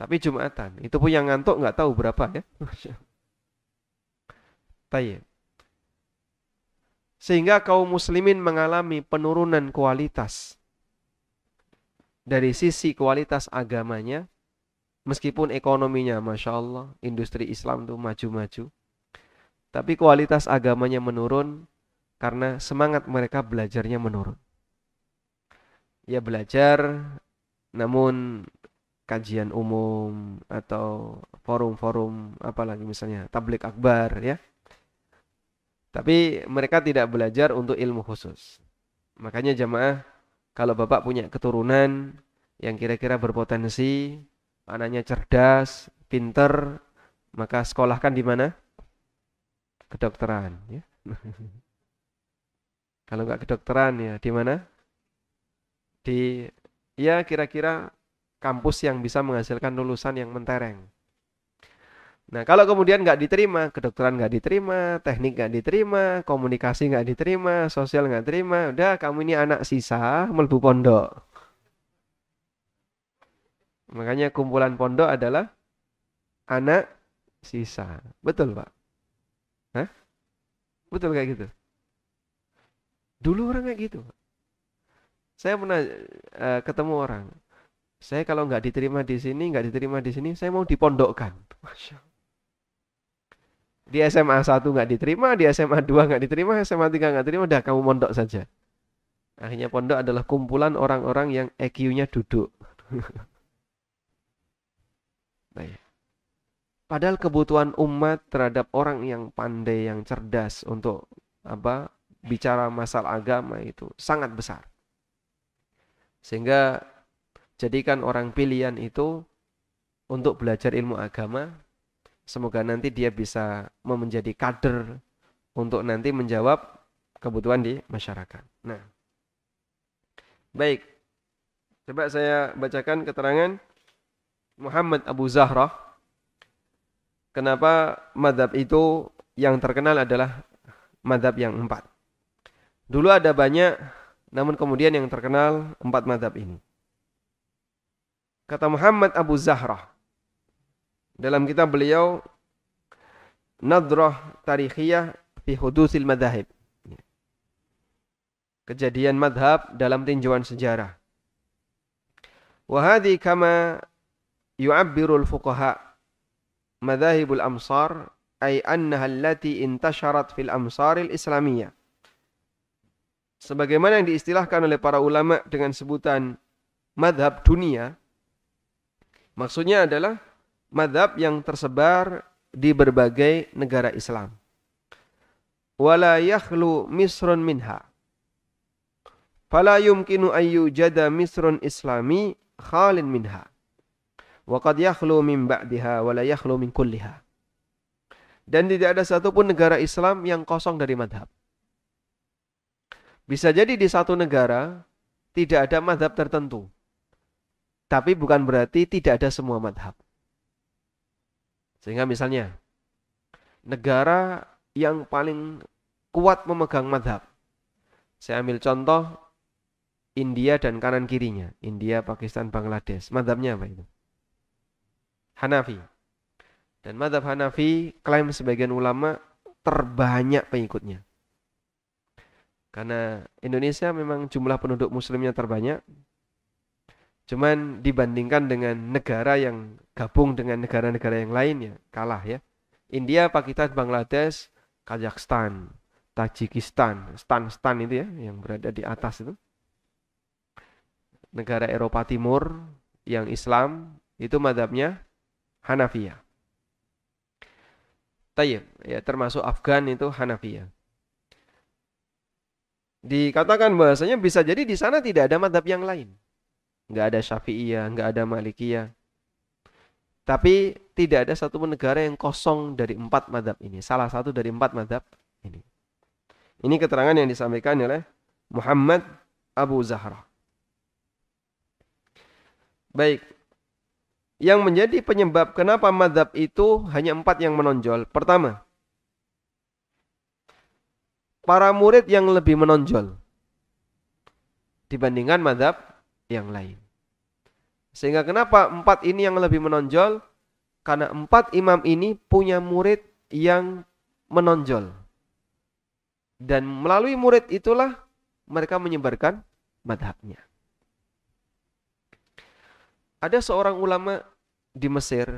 Tapi Jumatan. Itu pun yang ngantuk nggak tahu berapa ya. Baik. Sehingga kaum muslimin mengalami penurunan kualitas. Dari sisi kualitas agamanya. Meskipun ekonominya Masya Allah. Industri Islam itu maju-maju. Tapi kualitas agamanya menurun. Karena semangat mereka belajarnya menurun. Ya belajar. Namun kajian umum. Atau forum-forum. Apalagi misalnya tablik akbar ya. Tapi mereka tidak belajar untuk ilmu khusus. Makanya jamaah, kalau bapak punya keturunan yang kira-kira berpotensi, anaknya cerdas, pinter, maka sekolahkan di mana? Kedokteran. Ya. Kalau nggak kedokteran ya di mana? Di ya kira-kira kampus yang bisa menghasilkan lulusan yang mentereng. Nah kalau kemudian nggak diterima, kedokteran nggak diterima, teknik nggak diterima, komunikasi nggak diterima, sosial nggak diterima, udah kamu ini anak sisa, mlebu pondok. Makanya kumpulan pondok adalah anak sisa. Betul Pak? Hah? Betul kayak gitu? Dulu orang kayak gitu. Saya pernah ketemu orang. Saya kalau nggak diterima di sini, nggak diterima di sini, saya mau dipondokkan. Masya Allah. Di SMA 1 nggak diterima, di SMA 2 nggak diterima, SMA 3 nggak diterima, udah kamu mondok saja. Akhirnya pondok adalah kumpulan orang-orang yang EQ-nya duduk. Baik. Padahal kebutuhan umat terhadap orang yang pandai, yang cerdas untuk bicara masalah agama itu sangat besar. Sehingga jadikan orang pilihan itu untuk belajar ilmu agama. Semoga nanti dia bisa menjadi kader untuk nanti menjawab kebutuhan di masyarakat. Nah, baik. Coba saya bacakan keterangan Muhammad Abu Zahrah. Kenapa madhab itu yang terkenal adalah madhab yang 4. Dulu ada banyak, namun kemudian yang terkenal 4 madhab ini. Kata Muhammad Abu Zahrah. Dalam kitab beliau Nadrah Tarikhiyah fi Hudusil Madhahib. Kejadian madhab dalam tinjauan sejarah. Wa hadhi kama yu'abbirul fuqaha madhahibul amsar ay annaha allati intasharat fil amsaril islamiyah. Sebagaimana yang diistilahkan oleh para ulama dengan sebutan madhab dunia. Maksudnya adalah madhab yang tersebar di berbagai negara Islam. Wala yakhlu misrun minha. fala yumkinu ayyujada misrun islami khalin minha wa qad yakhlu min ba'diha wa la yakhlu min kulliha. Dan tidak ada satupun negara Islam yang kosong dari madhab. Bisa jadi di satu negara tidak ada madhab tertentu, tapi bukan berarti tidak ada semua madhab. Sehingga misalnya negara yang paling kuat memegang madhab, saya ambil contoh India dan kanan kirinya, India, Pakistan, Bangladesh. Madhabnya apa itu? Hanafi. Dan madhab Hanafi klaim sebagian ulama terbanyak pengikutnya. Karena Indonesia memang jumlah penduduk muslimnya terbanyak. Cuman dibandingkan dengan negara yang gabung dengan negara-negara yang lainnya, kalah ya. India, Pakistan, Bangladesh, Kazakhstan, Tajikistan, stan itu ya, yang berada di atas itu. Negara Eropa Timur yang Islam, itu madhabnya Hanafiyah. Tayyib, ya termasuk Afgan itu Hanafiyah. Dikatakan bahasanya bisa jadi di sana tidak ada madhab yang lain. Nggak ada Syafi'iyah, nggak ada Malikiyah. Tapi tidak ada satu negara yang kosong dari 4 madhab ini. Salah satu dari 4 madhab ini. Ini keterangan yang disampaikan oleh Muhammad Abu Zahra. Baik. Yang menjadi penyebab kenapa madhab itu hanya 4 yang menonjol. Pertama, para murid yang lebih menonjol dibandingkan madhab yang lain. Sehingga kenapa 4 ini yang lebih menonjol? Karena 4 imam ini punya murid yang menonjol. Dan melalui murid itulah mereka menyebarkan madhabnya. Ada seorang ulama di Mesir,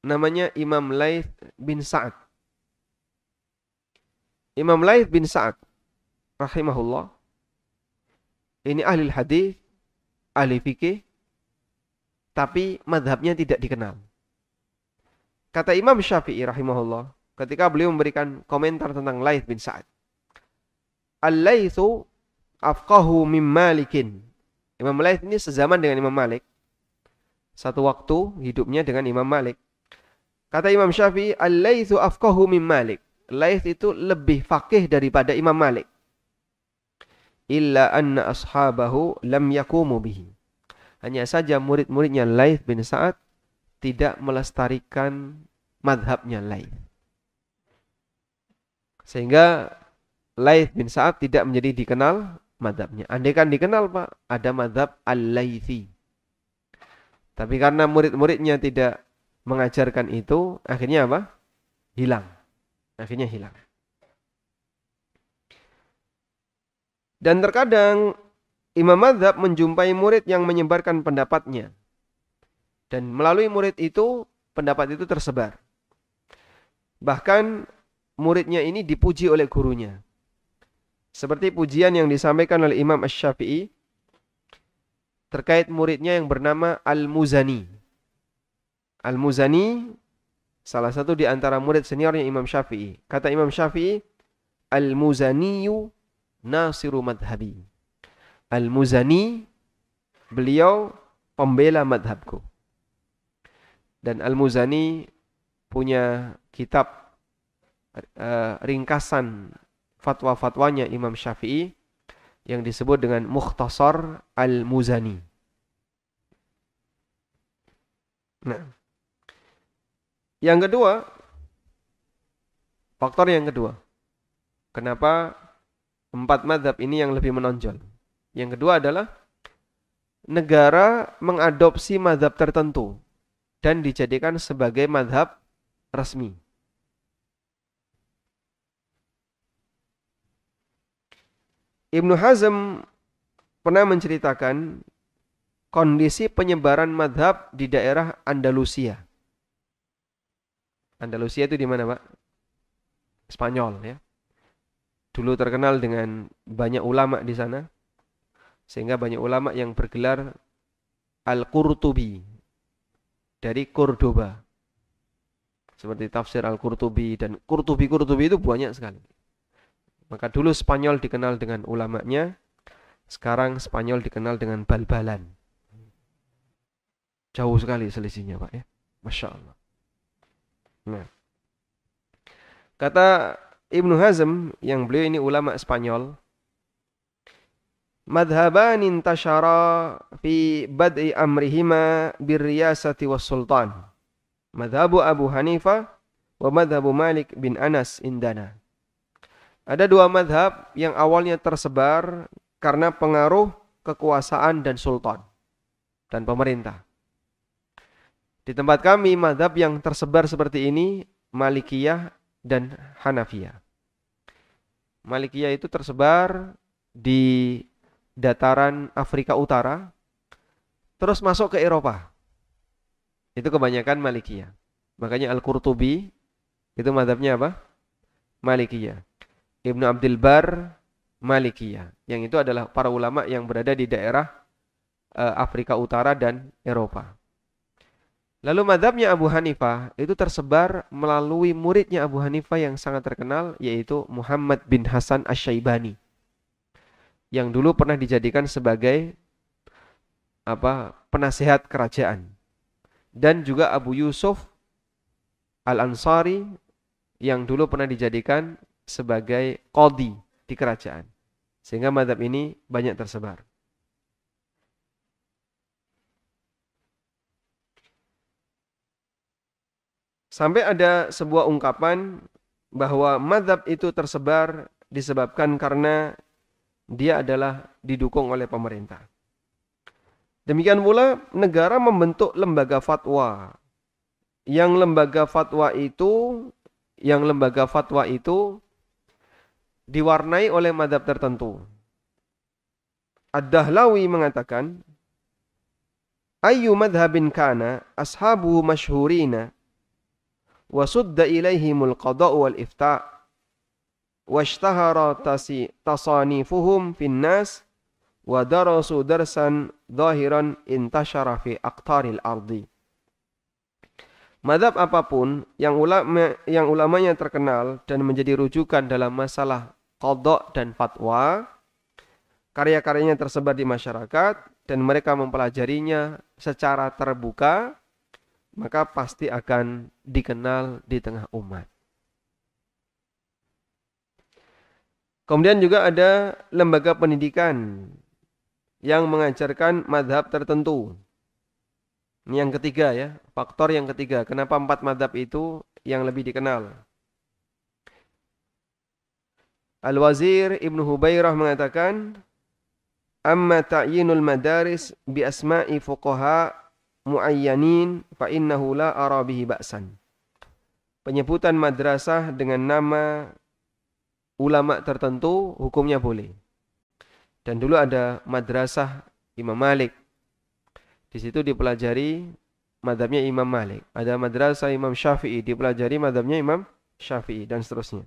namanya Imam Laits bin Sa'ad. Imam Laits bin Sa'ad, rahimahullah, ini ahli hadis, ahli fikih, tapi madhabnya tidak dikenal. Kata Imam Syafi'i rahimahullah, ketika beliau memberikan komentar tentang Laits bin Sa'ad, Al-Laitsu afqahu min Malikin. Imam Laits ini sezaman dengan Imam Malik. Satu waktu hidupnya dengan Imam Malik. Kata Imam Syafi'i, Al-Laitsu afqahu min Malik. Laits itu lebih faqih daripada Imam Malik. Illa anna ashabahu lam yakumu bihi. Hanya saja murid-muridnya Laits bin Sa'ad tidak melestarikan madhabnya Laits. Sehingga Laits bin Sa'ad tidak menjadi dikenal madhabnya. Andaikan dikenal Pak, ada madhab Al-Laitsi. Tapi karena murid-muridnya tidak mengajarkan itu, akhirnya apa? Hilang. Akhirnya hilang. Dan terkadang imam mazhab menjumpai murid yang menyebarkan pendapatnya. Dan melalui murid itu, pendapat itu tersebar. Bahkan muridnya ini dipuji oleh gurunya. Seperti pujian yang disampaikan oleh Imam Asy-Syafi'i terkait muridnya yang bernama Al-Muzani. Al-Muzani salah satu di antara murid seniornya Imam Syafi'i. Kata Imam Syafi'i, Al-Muzaniyu nasiru madhabi. Al-Muzani, beliau pembela madhabku. Dan Al-Muzani punya kitab ringkasan fatwa-fatwanya Imam Syafi'i yang disebut dengan Mukhtasar Al-Muzani. Nah, yang kedua, faktor yang kedua, kenapa 4 mazhab ini yang lebih menonjol? Yang kedua adalah negara mengadopsi mazhab tertentu dan dijadikan sebagai mazhab resmi. Ibnu Hazm pernah menceritakan kondisi penyebaran madhab di daerah Andalusia. Andalusia itu di mana, Pak? Spanyol ya. Dulu terkenal dengan banyak ulama di sana. Sehingga banyak ulama yang bergelar Al-Qurtubi dari Cordoba. Seperti tafsir Al-Qurtubi dan Qurtubi itu banyak sekali. Maka dulu Spanyol dikenal dengan ulamanya Sekarang Spanyol dikenal dengan bal-balan. Jauh sekali selisihnya, Pak ya. Masya Allah. Nah, kata Ibnu Hazm, yang beliau ini ulama Spanyol, madhaban intashara fi bad'i amrihima birriyasati was sultan. Madhabu Abu Hanifah wa madhabu Malik bin Anas indana. Ada dua madhab yang awalnya tersebar karena pengaruh kekuasaan dan sultan dan pemerintah. Di tempat kami madhab yang tersebar seperti ini Malikiyah dan Hanafiyah. Malikiyah itu tersebar di dataran Afrika Utara, terus masuk ke Eropa. Itu kebanyakan Malikiyah. Makanya Al-Qurtubi itu madhabnya apa? Malikiyah. Ibnu Abdul Bar Malikiyah. Yang itu adalah para ulama yang berada di daerah Afrika Utara dan Eropa. Lalu madhabnya Abu Hanifah itu tersebar melalui muridnya Abu Hanifah yang sangat terkenal, yaitu Muhammad bin Hasan Asy-Syaibani, yang dulu pernah dijadikan sebagai penasehat kerajaan, dan juga Abu Yusuf Al-Ansari yang dulu pernah dijadikan sebagai qadhi di kerajaan. Sehingga madhab ini banyak tersebar. Sampai ada sebuah ungkapan bahwa madhab itu tersebar disebabkan karena dia adalah didukung oleh pemerintah. Demikian pula negara membentuk lembaga fatwa. Yang lembaga fatwa itu diwarnai oleh madhab tertentu. Ad-Dahlawi mengatakan, ayyu madhabin kana ashabuhu masyhurina wa sudda ilaihimul qada' wal ifta' washtahara tasanifuhum fin nas wa darasu darsan zahiran intashara fi aqtaril ardi. Madhab apapun yang ulamanya terkenal dan menjadi rujukan dalam masalah qada' dan fatwa, karya-karyanya tersebar di masyarakat dan mereka mempelajarinya secara terbuka, maka pasti akan dikenal di tengah umat. Kemudian juga ada lembaga pendidikan yang mengajarkan madhab tertentu. Ini yang ketiga ya, faktor yang ketiga. Kenapa 4 madhab itu yang lebih dikenal? Al-Wazir Ibnu Hubairah mengatakan, amma ta'yinul madaris bi asma'i fuqaha muayyanin fa innahu la ara bihi ba'san. Penyebutan madrasah dengan nama ulama tertentu hukumnya boleh. Dan dulu ada madrasah Imam Malik. Di situ dipelajari madhabnya Imam Malik. Ada madrasah Imam Syafi'i, dipelajari madhabnya Imam Syafi'i dan seterusnya.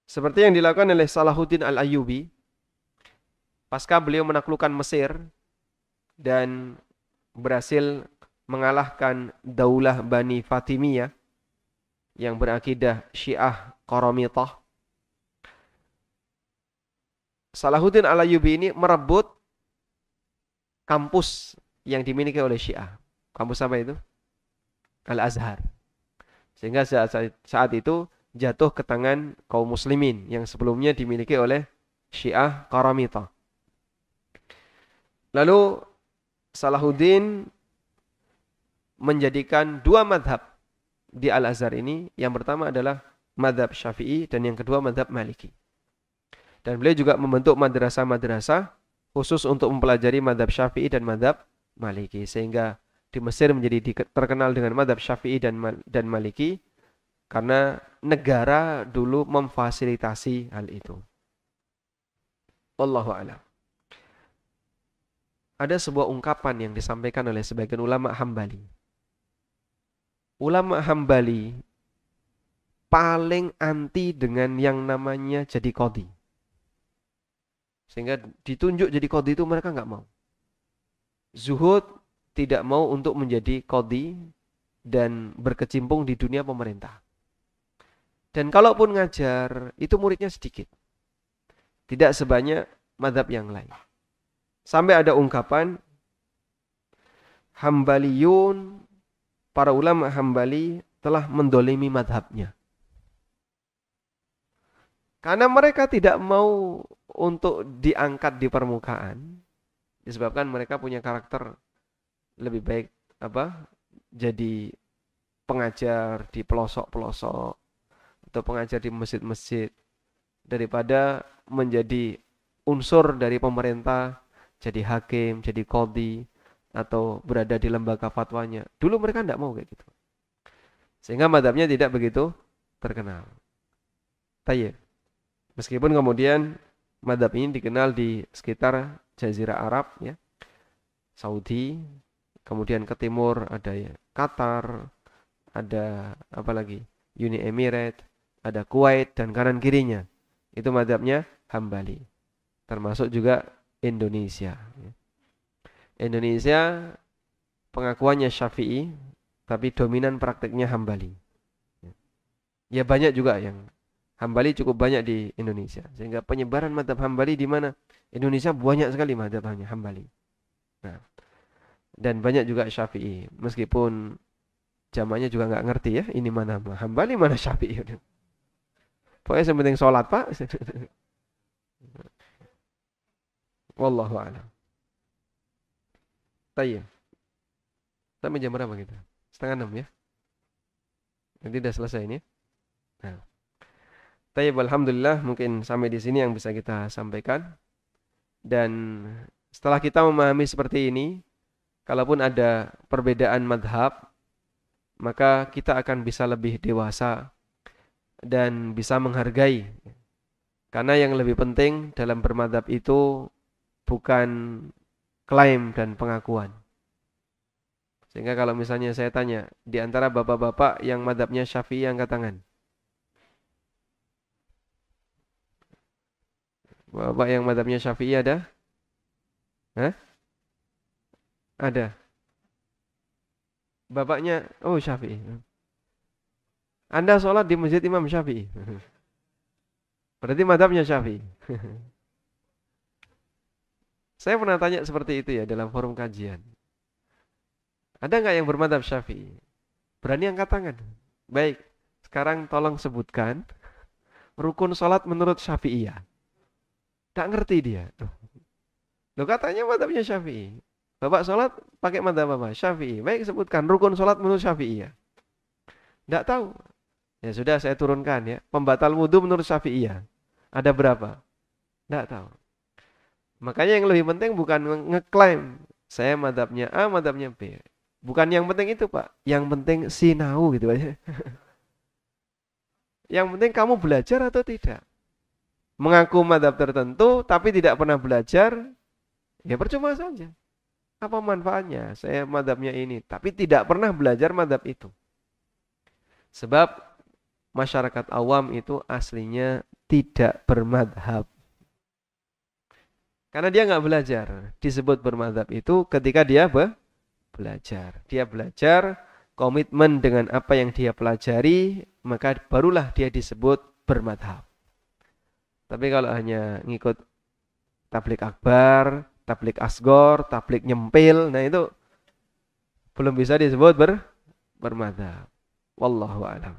Seperti yang dilakukan oleh Salahuddin Al-Ayyubi pasca beliau menaklukkan Mesir dan berhasil mengalahkan Daulah Bani Fatimiyah yang berakidah Syiah Qaramitah. Salahuddin Al-Ayyubi ini merebut kampus yang dimiliki oleh Syiah. Kampus apa itu? Al-Azhar. Sehingga saat itu jatuh ke tangan kaum muslimin yang sebelumnya dimiliki oleh Syiah Qaramitah. Lalu Salahuddin menjadikan 2 madhab di Al-Azhar ini. Yang pertama adalah madhab Syafi'i dan yang kedua madhab Maliki. Dan beliau juga membentuk madrasah-madrasah khusus untuk mempelajari madhab Syafi'i dan madhab Maliki. Sehingga di Mesir menjadi terkenal dengan madhab Syafi'i dan Maliki karena negara dulu memfasilitasi hal itu. Wallahu a'lam. Ada sebuah ungkapan yang disampaikan oleh sebagian ulama Hambali. Ulama Hambali paling anti dengan yang namanya jadi qadhi. Sehingga ditunjuk jadi qadhi itu mereka nggak mau. Zuhud tidak mau untuk menjadi qadhi dan berkecimpung di dunia pemerintah. Dan kalaupun ngajar, itu muridnya sedikit. tidak sebanyak madhab yang lain. Sampai ada ungkapan Hambaliyun, para ulama Hambali telah mendolimi madhabnya. Karena mereka tidak mau untuk diangkat di permukaan, disebabkan mereka punya karakter lebih baik jadi pengajar di pelosok-pelosok atau pengajar di masjid-masjid daripada menjadi unsur dari pemerintah, jadi hakim, jadi qadhi atau berada di lembaga fatwanya. Dulu mereka tidak mau kayak gitu. Sehingga madhabnya tidak begitu terkenal. Tayyib. Meskipun kemudian madhab ini dikenal di sekitar Jazirah Arab, ya, Saudi, kemudian ke timur ada ya, Qatar, ada apa lagi, Uni Emirat, ada Kuwait dan kanan kirinya. Itu madhabnya Hambali. Termasuk juga Indonesia. Indonesia pengakuannya Syafi'i, tapi dominan prakteknya Hambali. Ya banyak juga yang Hambali cukup banyak di Indonesia. Sehingga penyebaran madhab Hambali di mana? Indonesia banyak sekali madhabnya Hambali. Nah, dan banyak juga Syafi'i. Meskipun jamaahnya juga nggak ngerti ya, ini mana Hambali mana Syafi'i. Pokoknya yang penting sholat pak. Wallahu a'lam. Tayyib. Sampai jam berapa kita? 5:30 ya. Nanti udah selesai ini. Nah. Tayyib, alhamdulillah mungkin sampai di sini yang bisa kita sampaikan. Dan setelah kita memahami seperti ini, kalaupun ada perbedaan madhab, maka kita akan bisa lebih dewasa dan bisa menghargai. Karena yang lebih penting dalam bermadhab itu bukan klaim dan pengakuan. Sehingga kalau misalnya saya tanya, di antara bapak-bapak yang madhabnya Syafi'i angkat tangan. Bapak yang madhabnya Syafi'i ada? Hah? Ada. Bapaknya, oh Syafi'i. Anda sholat di masjid Imam Syafi'i. Berarti madhabnya Syafi'i. Saya pernah tanya seperti itu ya dalam forum kajian. Ada nggak yang bermadhab Syafi'i? Berani angkat tangan. Baik, sekarang tolong sebutkan rukun sholat menurut Syafi'iyah. Tak ngerti dia. Loh katanya madhabnya Syafi'i. Bapak sholat pakai madhab apa? Syafi'i. Baik, sebutkan rukun sholat menurut Syafi'iyah. Tidak tahu. Ya sudah saya turunkan ya. Pembatal wudhu menurut Syafi'iyah. Ada berapa? Tidak tahu. Makanya yang lebih penting bukan ngeklaim saya madhabnya A, madhabnya B. Bukan yang penting itu pak. Yang penting sinau gitu aja. Yang penting kamu belajar atau tidak. Mengaku madhab tertentu tapi tidak pernah belajar, ya percuma saja. Apa manfaatnya? Saya madhabnya ini, tapi tidak pernah belajar madhab itu. Sebab masyarakat awam itu aslinya tidak bermadhab. Karena dia nggak belajar. Disebut bermadhab itu ketika dia belajar. Dia belajar, komitmen dengan apa yang dia pelajari, maka barulah dia disebut bermadhab. Tapi kalau hanya ngikut tablik akbar, tablik asgor, tablik nyempil, nah itu belum bisa disebut bermadhab. Wallahu a'lam.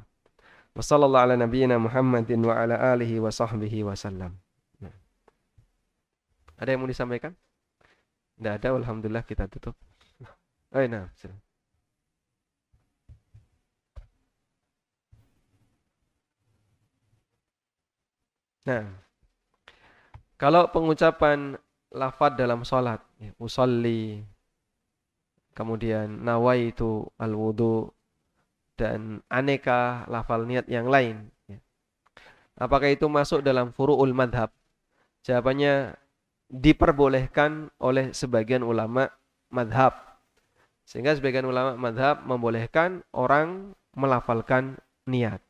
Wassallallahu ala nabiyyina Muhammadin wa ala alihi wa sahbihi wasallam. Nah. Ada yang mau disampaikan? Tidak ada, alhamdulillah kita tutup. Nah, silakan. Nah, kalau pengucapan lafadz dalam sholat, ya, usolli, kemudian nawaitu al-wudu, dan aneka lafal niat yang lain, ya. Apakah itu masuk dalam furu'ul madhab? Jawabannya diperbolehkan oleh sebagian ulama madhab. Sehingga sebagian ulama madhab membolehkan orang melafalkan niat.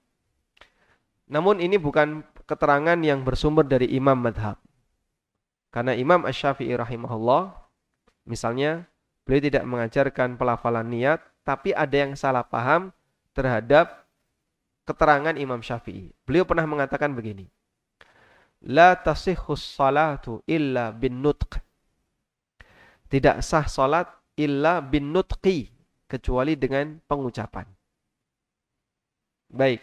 Namun ini bukan keterangan yang bersumber dari imam madhab. Karena Imam Asy-Syafi'i rahimahullah, misalnya, beliau tidak mengajarkan pelafalan niat, tapi ada yang salah paham terhadap keterangan Imam Syafi'i. Beliau pernah mengatakan begini, la tasihhus salatu illa bin nutq. Tidak sah salat illa bin nutqi, kecuali dengan pengucapan. Baik.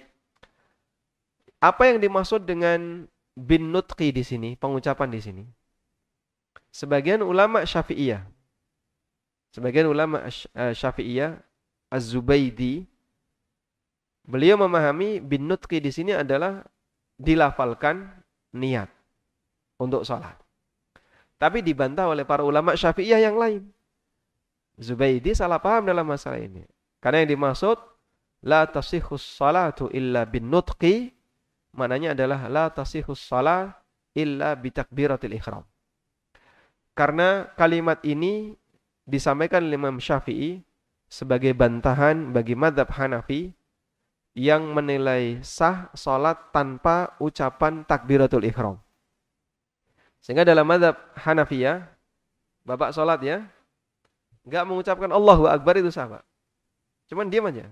Apa yang dimaksud dengan bin nutqi di sini, pengucapan di sini? Sebagian ulama Syafi'iyah, Az-Zubaidi, beliau memahami bin nutqi di sini adalah dilafalkan niat untuk sholat. Tapi dibantah oleh para ulama Syafi'iyah yang lain. Zubaidi salah paham dalam masalah ini. Karena yang dimaksud la tasihhus salatu illa bin nutqi, maknanya adalah la tasihhus salat illa bi takbiratil ihram. Karena kalimat ini disampaikan oleh Imam Syafi'i sebagai bantahan bagi mazhab Hanafi yang menilai sah salat tanpa ucapan takbiratul ihram. Sehingga dalam mazhab Hanafiyah, bapak salat ya, enggak mengucapkan Allahu Akbar itu sah, Pak. Cuman diam aja.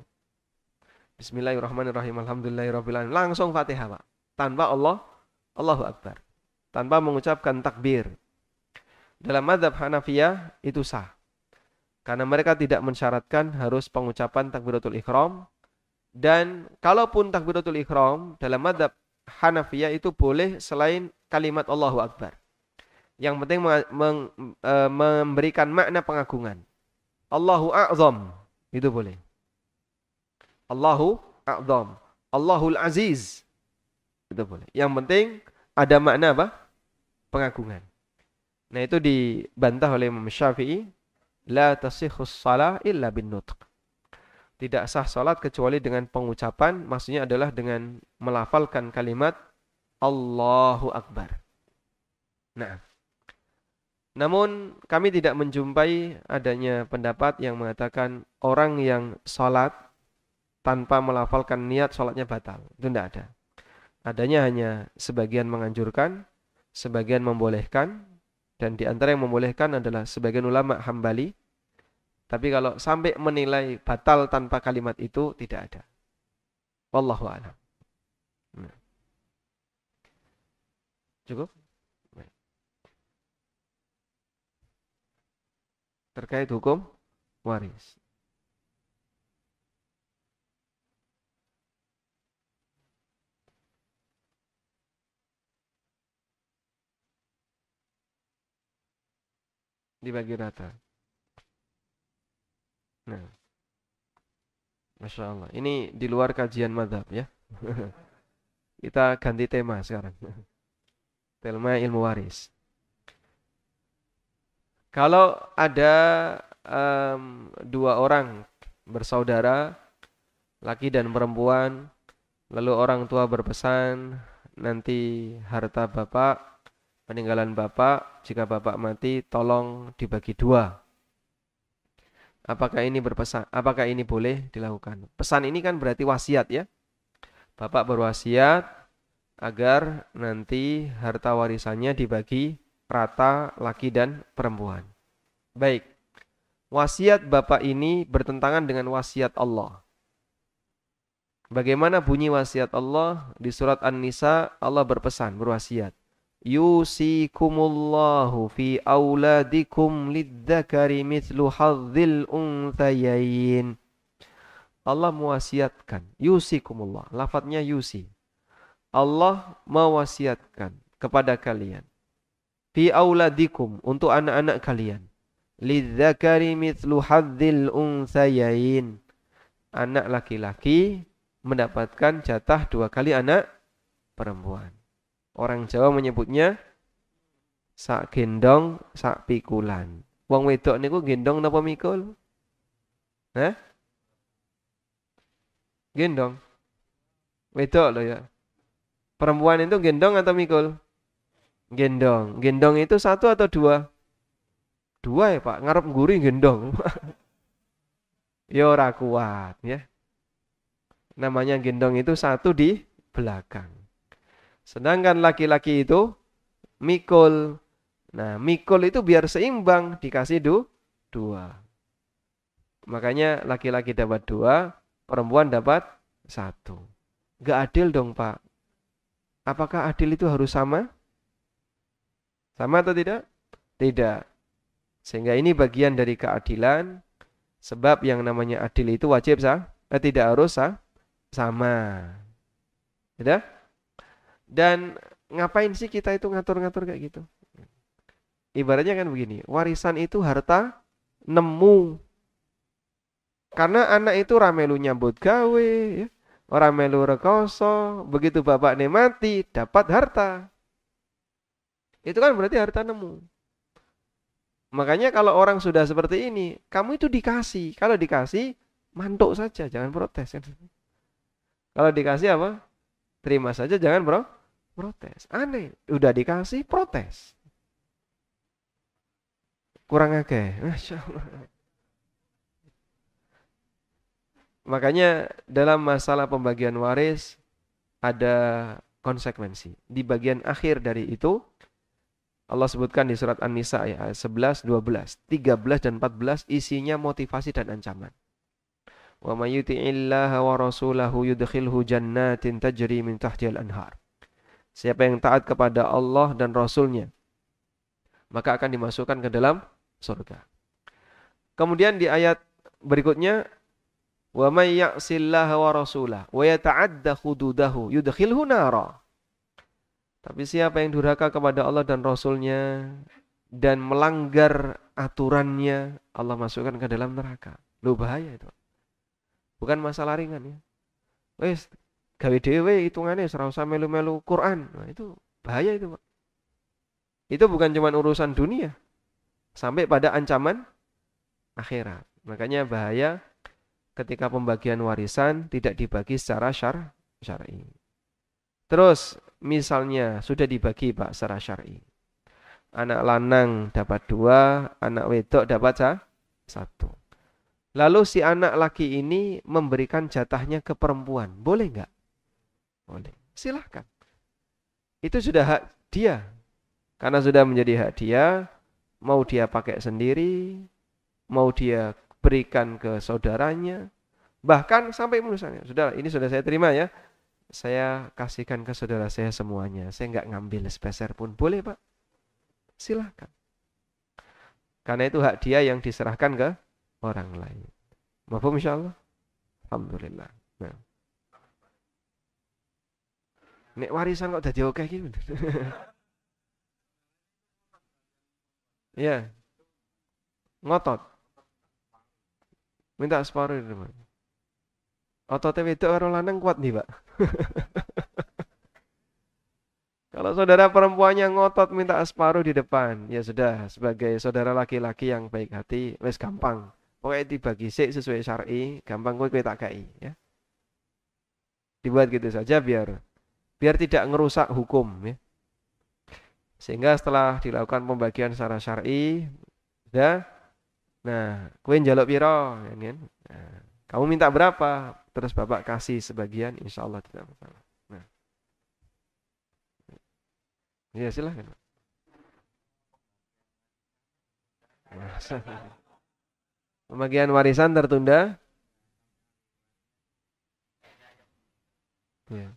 Bismillahirrahmanirrahim, alhamdulillahirabbil alamin, langsung Fatihah, Pak. Tanpa Allahu Akbar. Tanpa mengucapkan takbir. Dalam mazhab Hanafiyah itu sah. Karena mereka tidak mensyaratkan harus pengucapan takbiratul ihram. Dan kalaupun takbiratul ihram dalam mazhab Hanafiyah itu boleh selain kalimat Allahu Akbar. Yang penting memberikan makna pengagungan. Allahu A'zam, itu boleh. Allahu A'zam, Allahul Aziz, itu boleh. Yang penting ada makna apa? Pengagungan. Nah, itu dibantah oleh Imam Syafi'i, la tasihhus shalah illa bin nutq. Tidak sah salat kecuali dengan pengucapan, maksudnya adalah dengan melafalkan kalimat Allahu Akbar. Nah, namun kami tidak menjumpai adanya pendapat yang mengatakan orang yang salat tanpa melafalkan niat salatnya batal. Itu tidak ada. Adanya hanya sebagian menganjurkan, sebagian membolehkan. Dan di antara yang membolehkan adalah sebagian ulama Hambali. Tapi kalau sampai menilai batal tanpa kalimat itu, tidak ada. Wallahu a'lam. Cukup? Terkait hukum waris. Dibagi rata. Nah, Masya Allah. Ini di luar kajian madhab ya. Kita ganti tema sekarang. Tema ilmu waris. Kalau ada dua orang bersaudara, laki dan perempuan, lalu orang tua berpesan, nanti harta bapak, peninggalan bapak, jika bapak mati, tolong dibagi dua. Apakah ini boleh dilakukan? Pesan ini kan berarti wasiat ya. Bapak berwasiat agar nanti harta warisannya dibagi rata laki dan perempuan. Baik. Wasiat bapak ini bertentangan dengan wasiat Allah. Bagaimana bunyi wasiat Allah? Di surat An-Nisa Allah berpesan, berwasiat. Yusikumullahu fi auladikum lidzakari mithlu hadzil unthayain. Allah mewasiatkan, yusikumullah, lafadznya yusi. Allah mewasiatkan kepada kalian fi auladikum, untuk anak-anak kalian, lidzakari mithlu hadzil unthayain. Anak laki-laki mendapatkan jatah 2 kali anak perempuan. Orang Jawa menyebutnya sak gendong, sak pikulan. Wong wedok niku gendong napa mikul? Hah? Gendong. Wedok loh ya. Perempuan itu gendong atau mikul? Gendong. Gendong itu 1 atau 2? 2 ya Pak. Ngarep ngguri gendong. Ya ora kuat ya. Namanya gendong itu 1 di belakang. Sedangkan laki-laki itu mikul. Nah, mikul itu biar seimbang dikasih 2. Makanya laki-laki dapat 2, perempuan dapat 1. Gak adil dong Pak. Apakah adil itu harus sama? Sama atau tidak? Tidak. Sehingga ini bagian dari keadilan. Sebab yang namanya adil itu wajib tidak harus sama. Tidak? Dan ngapain sih kita itu ngatur-ngatur kayak gitu? Ibaratnya kan begini, warisan itu harta nemu. Karena anak itu ramelu nyambut gawe, ya. Orang melu rekoso, begitu bapaknya mati, dapat harta. Itu kan berarti harta nemu. Makanya kalau orang sudah seperti ini, kamu itu dikasih. Kalau dikasih, mantuk saja, jangan protes. Kan? Kalau dikasih apa? Terima saja, jangan protes. Aneh, udah dikasih, protes. Kurang akeh. Masya Allah. Makanya dalam masalah pembagian waris ada konsekuensi. Di bagian akhir dari itu Allah sebutkan di surat An-Nisa ayat 11, 12, 13 dan 14 isinya motivasi dan ancaman. Wa may yuti'illaha wa rasulahu yudkhilhu jannatin tajri min tahtihal anhar. Siapa yang taat kepada Allah dan Rasulnya, maka akan dimasukkan ke dalam surga. Kemudian di ayat berikutnya, wa may ya'sillaha wa rasulahu wa yata'adda hududahu yudkhilhu nara. Tapi siapa yang durhaka kepada Allah dan Rasulnya dan melanggar aturannya, Allah masukkan ke dalam neraka. Loh, bahaya itu. Bukan masalah ringan ya. Wes gawe dhewe hitungane ora usah melu-melu Quran. Nah, itu bahaya itu, Pak. Itu bukan cuma urusan dunia, sampai pada ancaman akhirat. Makanya bahaya ketika pembagian warisan tidak dibagi secara syar'i. Terus misalnya sudah dibagi Pak secara syar'i. Anak lanang dapat 2, anak wedok dapat 1. Lalu si anak laki ini memberikan jatahnya ke perempuan. Boleh nggak? Boleh. Silahkan. Itu sudah hak dia. Karena sudah menjadi hak dia, mau dia pakai sendiri, mau dia berikan ke saudaranya, bahkan sampai misalnya, sudah ini sudah saya terima ya, saya kasihkan ke saudara saya semuanya, saya nggak ngambil sepeser pun, boleh Pak, silahkan. Karena itu hak dia yang diserahkan ke orang lain. Mafhum insyaallah? Alhamdulillah. Nah. Nek warisan kok dadi oke iki. Ya, ngotot. Minta separuh itu, Pak. Ototnya wedok karo lanang kuat nih, Pak. Kalau saudara perempuannya ngotot minta separuh di depan, ya sudah, sebagai saudara laki-laki yang baik hati, wes gampang. Pokoknya dibagi sik sesuai syar'i, gampang kowe tak kai, ya. Dibuat gitu saja biar tidak ngerusak hukum, ya. Sehingga setelah dilakukan pembagian secara syar'i, sudah, nah, kowe njaluk piro, kan? Nah, kamu minta berapa? Terus Bapak kasih sebagian, insya Allah tidak masalah. Nah, ya silahkan. Pembagian warisan tertunda. Ya.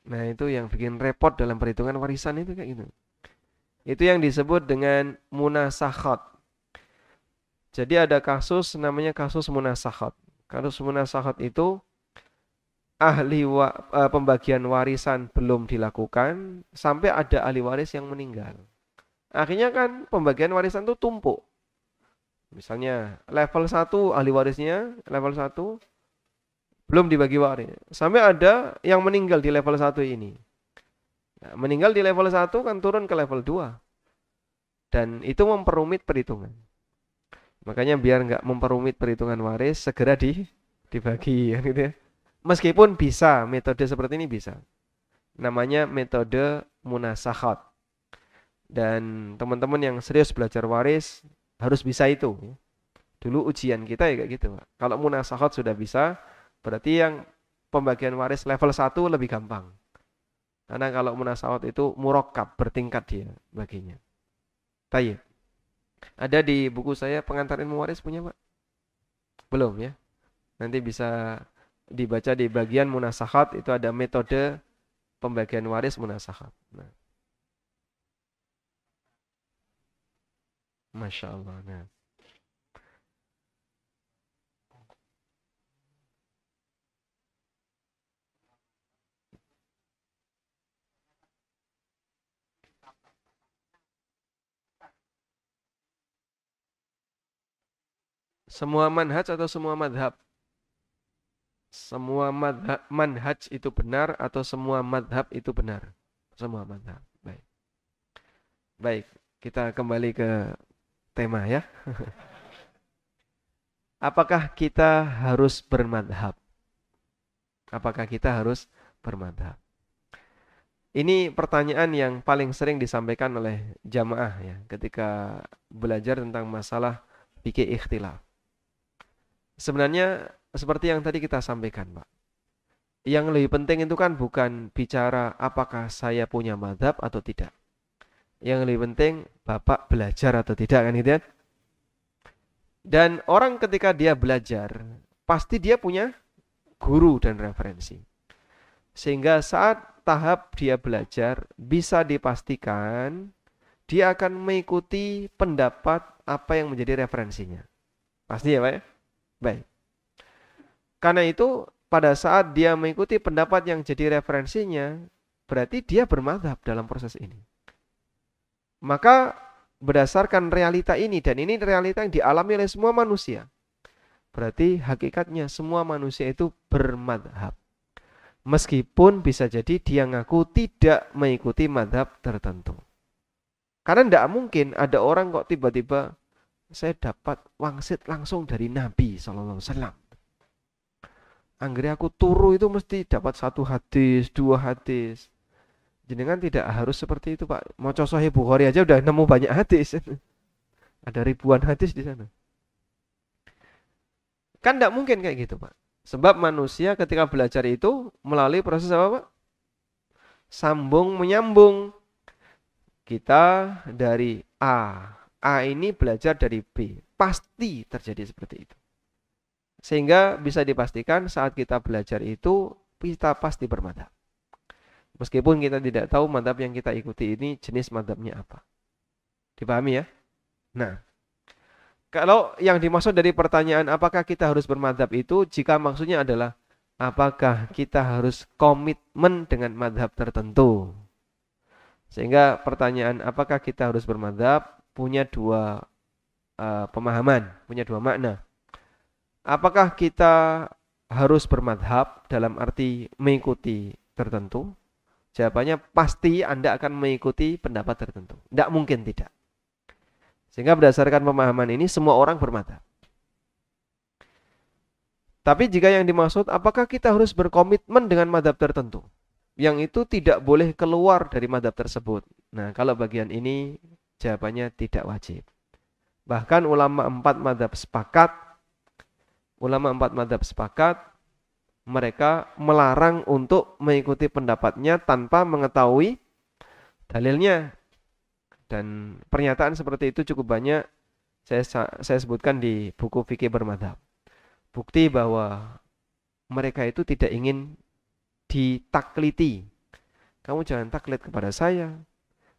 Nah, itu yang bikin repot dalam perhitungan warisan itu kayak gitu. Itu yang disebut dengan munasakhat. Jadi ada kasus namanya kasus munasakhat. Kasus munasakhat itu pembagian warisan belum dilakukan sampai ada ahli waris yang meninggal. Akhirnya kan pembagian warisan itu tumpuk. Misalnya level 1 ahli warisnya, level 1 belum dibagi waris. Sampai ada yang meninggal di level 1 ini. Nah, meninggal di level 1 kan turun ke level 2. Dan itu memperumit perhitungan. Makanya biar nggak memperumit perhitungan waris, segera dibagi. Gitu ya. Meskipun bisa, metode seperti ini bisa. Namanya metode munasakhat. Dan teman-teman yang serius belajar waris harus bisa itu. Dulu ujian kita ya kayak gitu, Pak. Kalau munasakhat sudah bisa, berarti yang pembagian waris level 1 lebih gampang. Karena kalau munasakhat itu murakkab, bertingkat dia baginya. Tayyib. Ada di buku saya pengantar ilmu waris punya, Pak? Belum ya? Nanti bisa dibaca di bagian munasakhat itu ada metode pembagian waris munasakhat. Nah, Masya Allah. Nah. Semua manhaj atau semua madhab? Semua manhaj itu benar atau semua madhab itu benar? Semua madhab. Baik. Baik, kita kembali ke tema ya. Apakah kita harus bermadhab? Apakah kita harus bermadhab? Ini pertanyaan yang paling sering disampaikan oleh jamaah ya ketika belajar tentang masalah fikih ikhtilaf. Sebenarnya seperti yang tadi kita sampaikan, Pak. Yang lebih penting itu kan bukan bicara apakah saya punya madhab atau tidak. Yang lebih penting Bapak belajar atau tidak kan gitu ya. Dan orang ketika dia belajar, pasti dia punya guru dan referensi. Sehingga saat tahap dia belajar, bisa dipastikan dia akan mengikuti pendapat apa yang menjadi referensinya. Pasti ya Pak ya? Baik. Karena itu pada saat dia mengikuti pendapat yang jadi referensinya, berarti dia bermadhab dalam proses ini. Maka berdasarkan realita ini, dan ini realita yang dialami oleh semua manusia, berarti hakikatnya semua manusia itu bermadhab. Meskipun bisa jadi dia ngaku tidak mengikuti madhab tertentu. Karena tidak mungkin ada orang kok tiba-tiba saya dapat wangsit langsung dari Nabi SAW. Anggere aku turu itu mesti dapat 1 hadis, 2 hadis. Jenengan tidak harus seperti itu Pak. Maca Sahih Bukhari aja udah nemu banyak hadis. Ada ribuan hadis di sana. Kan tidak mungkin kayak gitu Pak. Sebab manusia ketika belajar itu melalui proses apa Pak? Sambung menyambung. Kita dari A. A ini belajar dari B. Pasti terjadi seperti itu. Sehingga bisa dipastikan saat kita belajar itu kita pasti bermadhab. Meskipun kita tidak tahu madhab yang kita ikuti ini jenis madhabnya apa. Dipahami ya? Nah, kalau yang dimaksud dari pertanyaan apakah kita harus bermadhab itu, jika maksudnya adalah apakah kita harus komitmen dengan madhab tertentu. Sehingga pertanyaan apakah kita harus bermadhab punya dua pemahaman, punya dua makna. Apakah kita harus bermadhab dalam arti mengikuti tertentu? Jawabannya pasti Anda akan mengikuti pendapat tertentu. Tidak mungkin tidak. Sehingga berdasarkan pemahaman ini semua orang bermadhab. Tapi jika yang dimaksud apakah kita harus berkomitmen dengan madhab tertentu? Yang itu tidak boleh keluar dari madhab tersebut. Nah kalau bagian ini jawabannya tidak wajib. Bahkan ulama 4 madhab sepakat, mereka melarang untuk mengikuti pendapatnya tanpa mengetahui dalilnya. Dan pernyataan seperti itu cukup banyak saya sebutkan di buku Fikih Bermadhab. Bukti bahwa mereka itu tidak ingin ditakliti. Kamu jangan taklid kepada saya,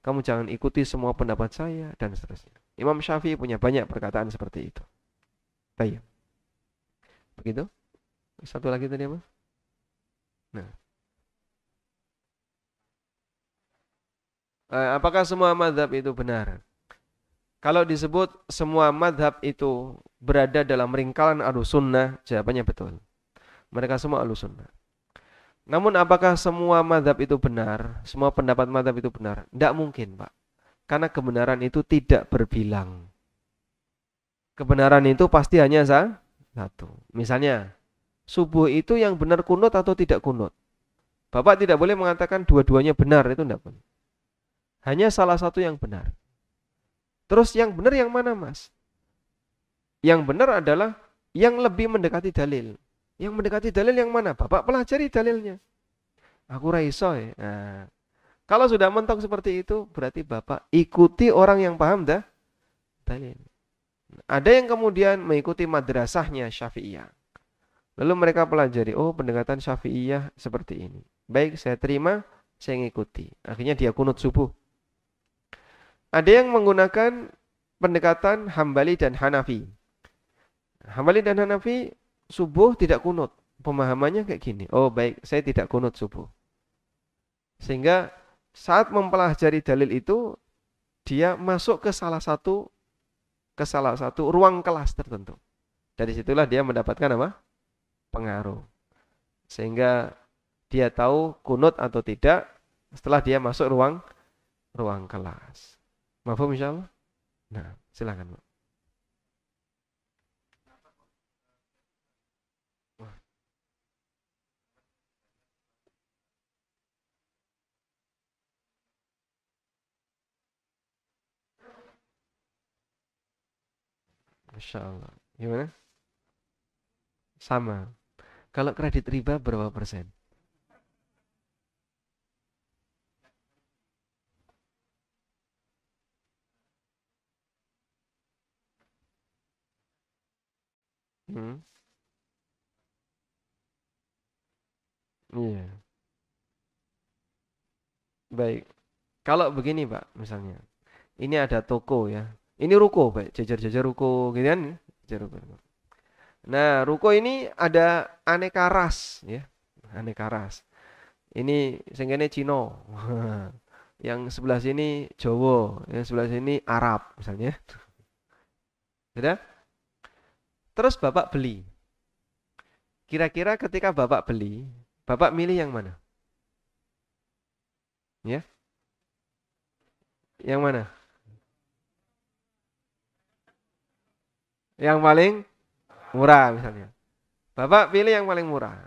kamu jangan ikuti semua pendapat saya, dan seterusnya. Imam Syafi'i punya banyak perkataan seperti itu. Baik. Begitu? Satu lagi tadi apa? Nah. Apakah semua madhab itu benar? Kalau disebut semua madhab itu berada dalam ringkalan Ahlussunnah, jawabannya betul. Mereka semua Ahlussunnah. Namun apakah semua madhab itu benar? Semua pendapat madhab itu benar? Tidak mungkin Pak. Karena kebenaran itu tidak berbilang. Kebenaran itu pasti hanya satu. Misalnya, subuh itu yang benar kunut atau tidak kunut. Bapak tidak boleh mengatakan dua-duanya benar, itu tidak boleh. Hanya salah satu yang benar. Terus yang benar yang mana Mas? Yang benar adalah yang lebih mendekati dalil. Yang mendekati dalil yang mana? Bapak pelajari dalilnya. Aku raiso ya. Nah, kalau sudah mentok seperti itu, berarti Bapak ikuti orang yang paham dalil. Ada yang kemudian mengikuti madrasahnya Syafi'iyah. Lalu mereka pelajari, oh pendekatan Syafi'iyah seperti ini. Baik, saya terima, saya ngikuti. Akhirnya dia kunut subuh. Ada yang menggunakan pendekatan Hambali dan Hanafi. Hambali dan Hanafi subuh tidak kunut. Pemahamannya kayak gini. Oh baik, saya tidak kunut subuh. Sehingga saat mempelajari dalil itu, dia masuk ke salah satu ruang kelas tertentu. Dari situlah dia mendapatkan apa? Pengaruh. Sehingga dia tahu kunut atau tidak setelah dia masuk ruang kelas. Mafhum insyaallah? Nah, silakan, Bu. Insyaallah. Gimana? Sama. Kalau kredit riba berapa persen? Hmm. Iya. Baik. Kalau begini, Pak, misalnya. Ini ada toko ya. Ini ruko, Pak. Jajar-jajar ruko gitu kan? Jajar ruko. Nah, ruko ini ada aneka ras ya. Aneka ras. Ini sengkene Cino. Yang sebelah sini Jawa, yang sebelah sini Arab misalnya. Sudah? Terus Bapak beli. Kira-kira ketika Bapak beli, Bapak milih yang mana? Ya? Yang mana? Yang paling murah misalnya. Bapak pilih yang paling murah.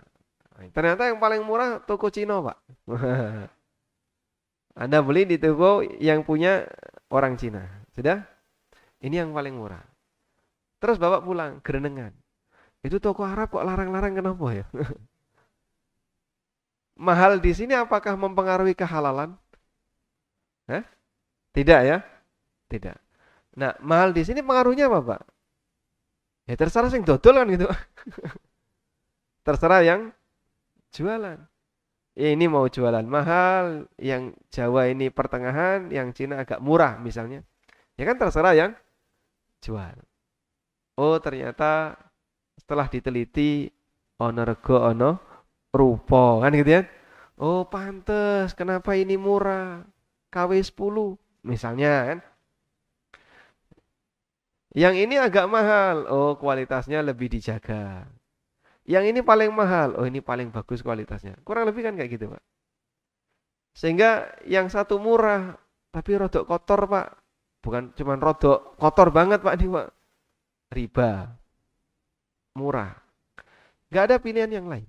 Ternyata yang paling murah toko Cino, Pak. Anda beli di toko yang punya orang Cina. Sudah? Ini yang paling murah. Terus Bapak pulang, gerenengan. Itu toko Arab kok larang-larang kenapa ya? Mahal di sini apakah mempengaruhi kehalalan? Hah? Tidak ya? Tidak. Nah, mahal di sini pengaruhnya apa, Pak? Ya terserah yang dodol kan gitu. Terserah yang jualan. Ini mau jualan mahal, yang Jawa ini pertengahan, yang Cina agak murah misalnya. Ya kan terserah yang jual. Oh, ternyata setelah diteliti ono rego ono rupa kan gitu ya. Oh, pantes kenapa ini murah? KW 10 misalnya kan. Yang ini agak mahal. Oh, kualitasnya lebih dijaga. Yang ini paling mahal. Oh, ini paling bagus kualitasnya. Kurang lebih kan kayak gitu, Pak. Sehingga yang satu murah tapi rodok kotor, Pak. Bukan cuman rodok kotor banget, Pak, ini, Pak. Riba. Murah. Gak ada pilihan yang lain.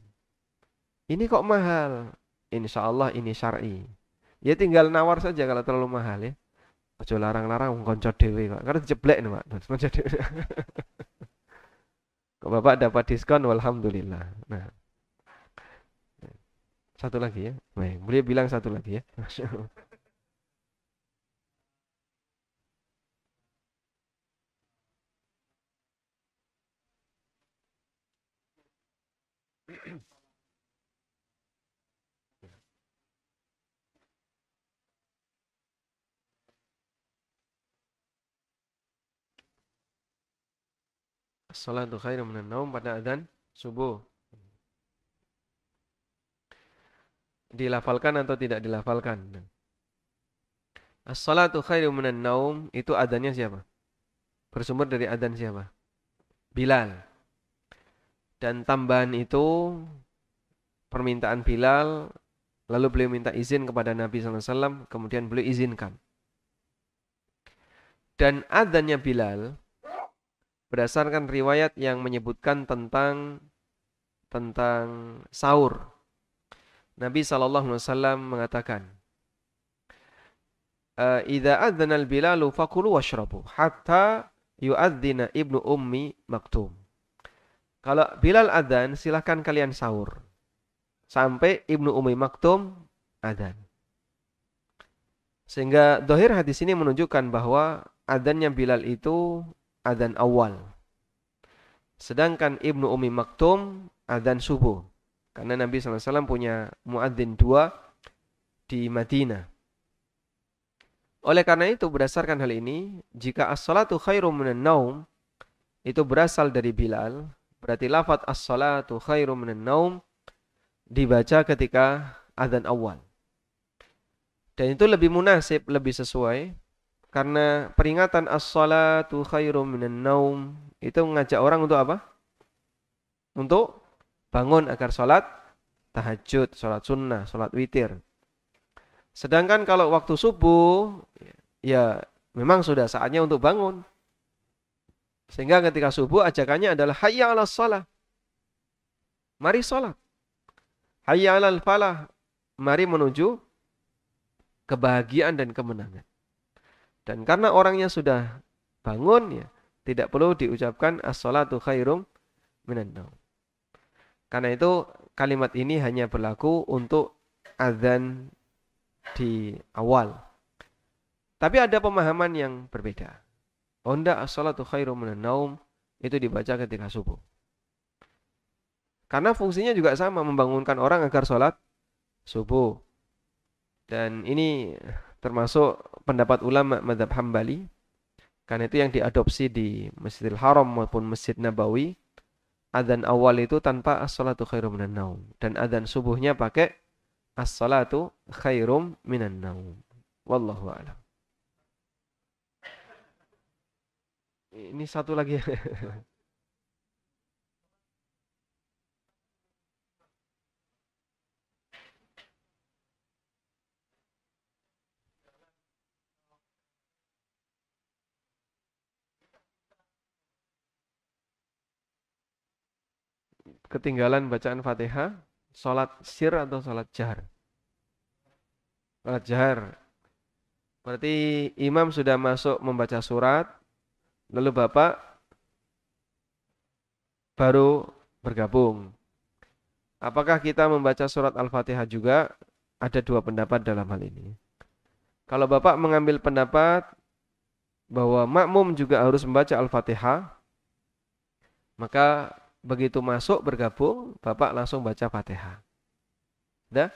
Ini kok mahal. Insya Allah ini syar'i. Ya tinggal nawar saja kalau terlalu mahal ya. Ojo larang-larang wong kanca dhewe kok. Karena jeblek nih, Pak. Kanca dhewe. Kok Bapak dapat diskon walhamdulillah. Nah, satu lagi ya. Baik, boleh bilang satu lagi ya. Salatu khairum minan naum pada adzan subuh. Dilafalkan atau tidak dilafalkan? As-salatu khairum minan naum itu adzannya siapa? Bersumber dari adzan siapa? Bilal. Dan tambahan itu permintaan Bilal, lalu beliau minta izin kepada Nabi SAW, kemudian beliau izinkan. Dan adzannya Bilal berdasarkan riwayat yang menyebutkan tentang sahur. Nabi SAW mengatakan, "Idza adzana al-Bilalu fakulu washrabu hatta yu'adzina ibnu ummi maktum." Kalau Bilal adzan, silahkan kalian sahur sampai ibnu ummi maktum adzan. Sehingga dohir hadis ini menunjukkan bahwa adzannya Bilal itu adzan awal. Sedangkan ibnu ummi maktum adzan subuh. Karena Nabi SAW punya muadzin dua, di Madinah. Oleh karena itu, berdasarkan hal ini, jika as-salatu khairum minan naum itu berasal dari Bilal, berarti lafaz as-salatu khairum minan naum dibaca ketika azan awal. Dan itu lebih munasib, lebih sesuai karena peringatan as-salatu khairum minan naum itu mengajak orang untuk apa? Untuk bangun agar sholat tahajud, sholat sunnah, sholat witir. Sedangkan kalau waktu subuh, ya memang sudah saatnya untuk bangun. Sehingga ketika subuh ajakannya adalah hayya 'alas shalah. Mari sholat. Hayya 'alal falah. Mari menuju kebahagiaan dan kemenangan. Dan karena orangnya sudah bangun, ya tidak perlu diucapkan as-shalatu khairum minan naum. Karena itu kalimat ini hanya berlaku untuk azan di awal. Tapi ada pemahaman yang berbeda. Oh enggak, as-shalatu khairum minan naum itu dibaca ketika subuh. Karena fungsinya juga sama, membangunkan orang agar sholat subuh. Dan ini termasuk pendapat ulama mazhab Hambali. Karena itu yang diadopsi di Masjidil Haram maupun Masjid Nabawi. Adzan awal itu tanpa as-shalatu khairum minan naum. Dan adzan subuhnya pakai as-shalatu khairum minan naum. Wallahu a'lam. Ini satu lagi. Ketinggalan bacaan Fatihah, sholat sir atau sholat jahar? Sholat jahar. Berarti imam sudah masuk membaca surat, lalu Bapak baru bergabung. Apakah kita membaca surat Al-Fatihah juga? Ada dua pendapat dalam hal ini. Kalau Bapak mengambil pendapat bahwa makmum juga harus membaca Al-Fatihah, maka begitu masuk bergabung, Bapak langsung baca Fatihah. Dah?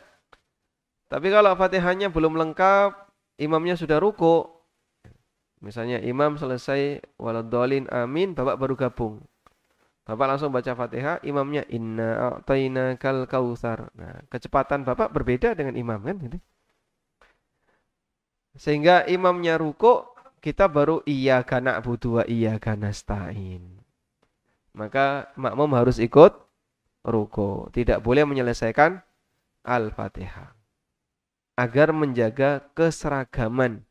Tapi kalau Fatihahnya belum lengkap, imamnya sudah ruku. Misalnya imam selesai waladhdallin amin, Bapak baru gabung. Bapak langsung baca Fatihah, imamnya inna a'tainakal kautsar. Nah, kecepatan Bapak berbeda dengan imam kan gitu. Sehingga imamnya ruku, kita baru iyyaka na'budu wa iyyaka nasta'in. Maka makmum harus ikut ruku, tidak boleh menyelesaikan Al-Fatihah. Agar menjaga keseragaman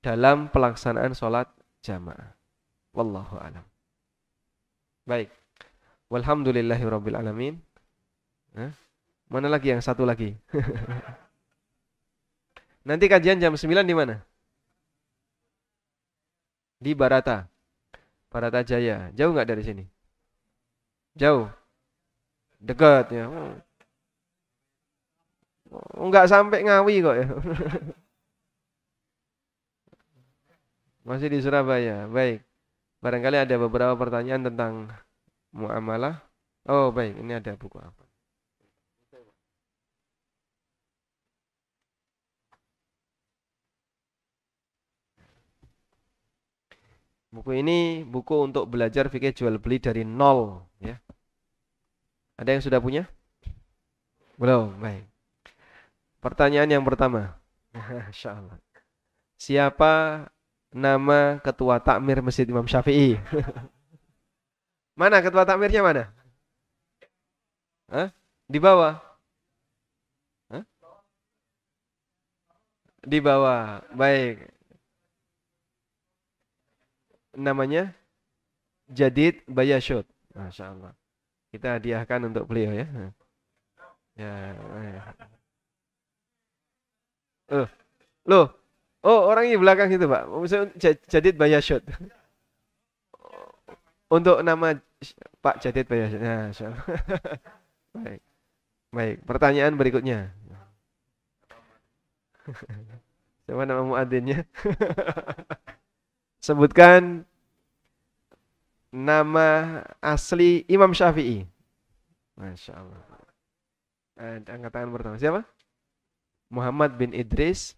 dalam pelaksanaan sholat jamaah. Wallahu a'lam. Baik. Walhamdulillahirabbil alamin. Mana lagi yang satu lagi? Nanti kajian jam 9 di mana? Di Barata. Barata Jaya. Jauh nggak dari sini? Jauh. Dekat ya. Enggak sampai Ngawi kok ya. Masih di Surabaya. Baik. Barangkali ada beberapa pertanyaan tentang muamalah. Oh, baik. Ini ada buku apa? Buku ini buku untuk belajar fikih jual beli dari nol ya. Ada yang sudah punya? Belum, baik. Pertanyaan yang pertama. Insyaallah. Siapa nama ketua takmir Masjid Imam Syafi'i? Mana ketua takmirnya mana? Hah? Di bawah? Hah? Di bawah. Baik. Namanya Jadid Bayasyut. Masya Allah. Kita hadiahkan untuk beliau ya. Ya. Loh. Oh, orang di belakang itu, Pak. Maksudnya Jadid Bayasyut. Untuk nama Pak Jadid Bayasyut. Nah, Masya Allah. Baik. Baik. Pertanyaan berikutnya. Siapa nama muadzinnya? Sebutkan nama asli Imam Syafi'i. Masya Allah. Angkat tangan pertama. Siapa? Muhammad bin Idris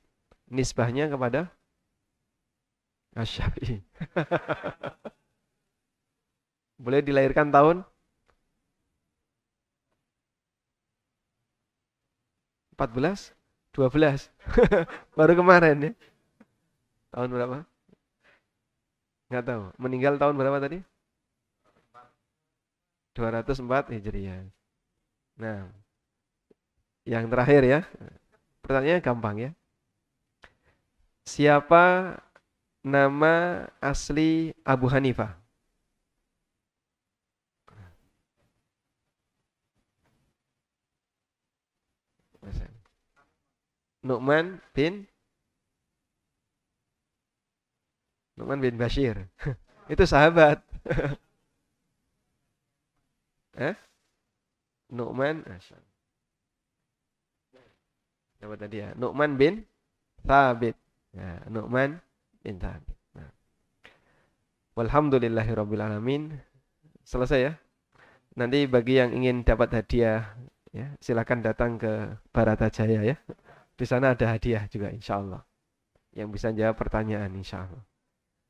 nisbahnya kepada Asy-Syafi'i. Boleh dilahirkan tahun 14, 12. Baru kemarin ya. Tahun berapa? Nggak tahu. Meninggal tahun berapa tadi? 204 Hijriah. Nah, yang terakhir ya. Pertanyaannya gampang ya. Siapa nama asli Abu Hanifah? Nu'man bin Bashir. Itu sahabat. Nu'man. Apa tadi ya? Nu'man bin Thabit. Ya, Nu'man bin Thabit. Nah. Walhamdulillahirabbil alamin. Selesai ya. Nanti bagi yang ingin dapat hadiah ya, silakan datang ke Baratajaya ya. Di sana ada hadiah juga insyaallah. Yang bisa jawab pertanyaan insyaallah.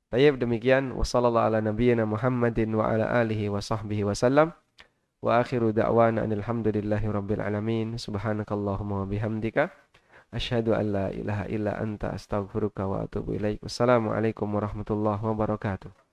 Baik, demikian wassallallahu ala nabiyyina Muhammadin wa ala alihi wa sahbihi wasallam. Wa akhiru da'wana alhamdulillahi rabbil alamin. Subhanakallahumma wa bihamdika asyhadu an la ilaha illa anta astaghfiruka wa atubu ilaik. Wassalamualaikum warahmatullahi wabarakatuh.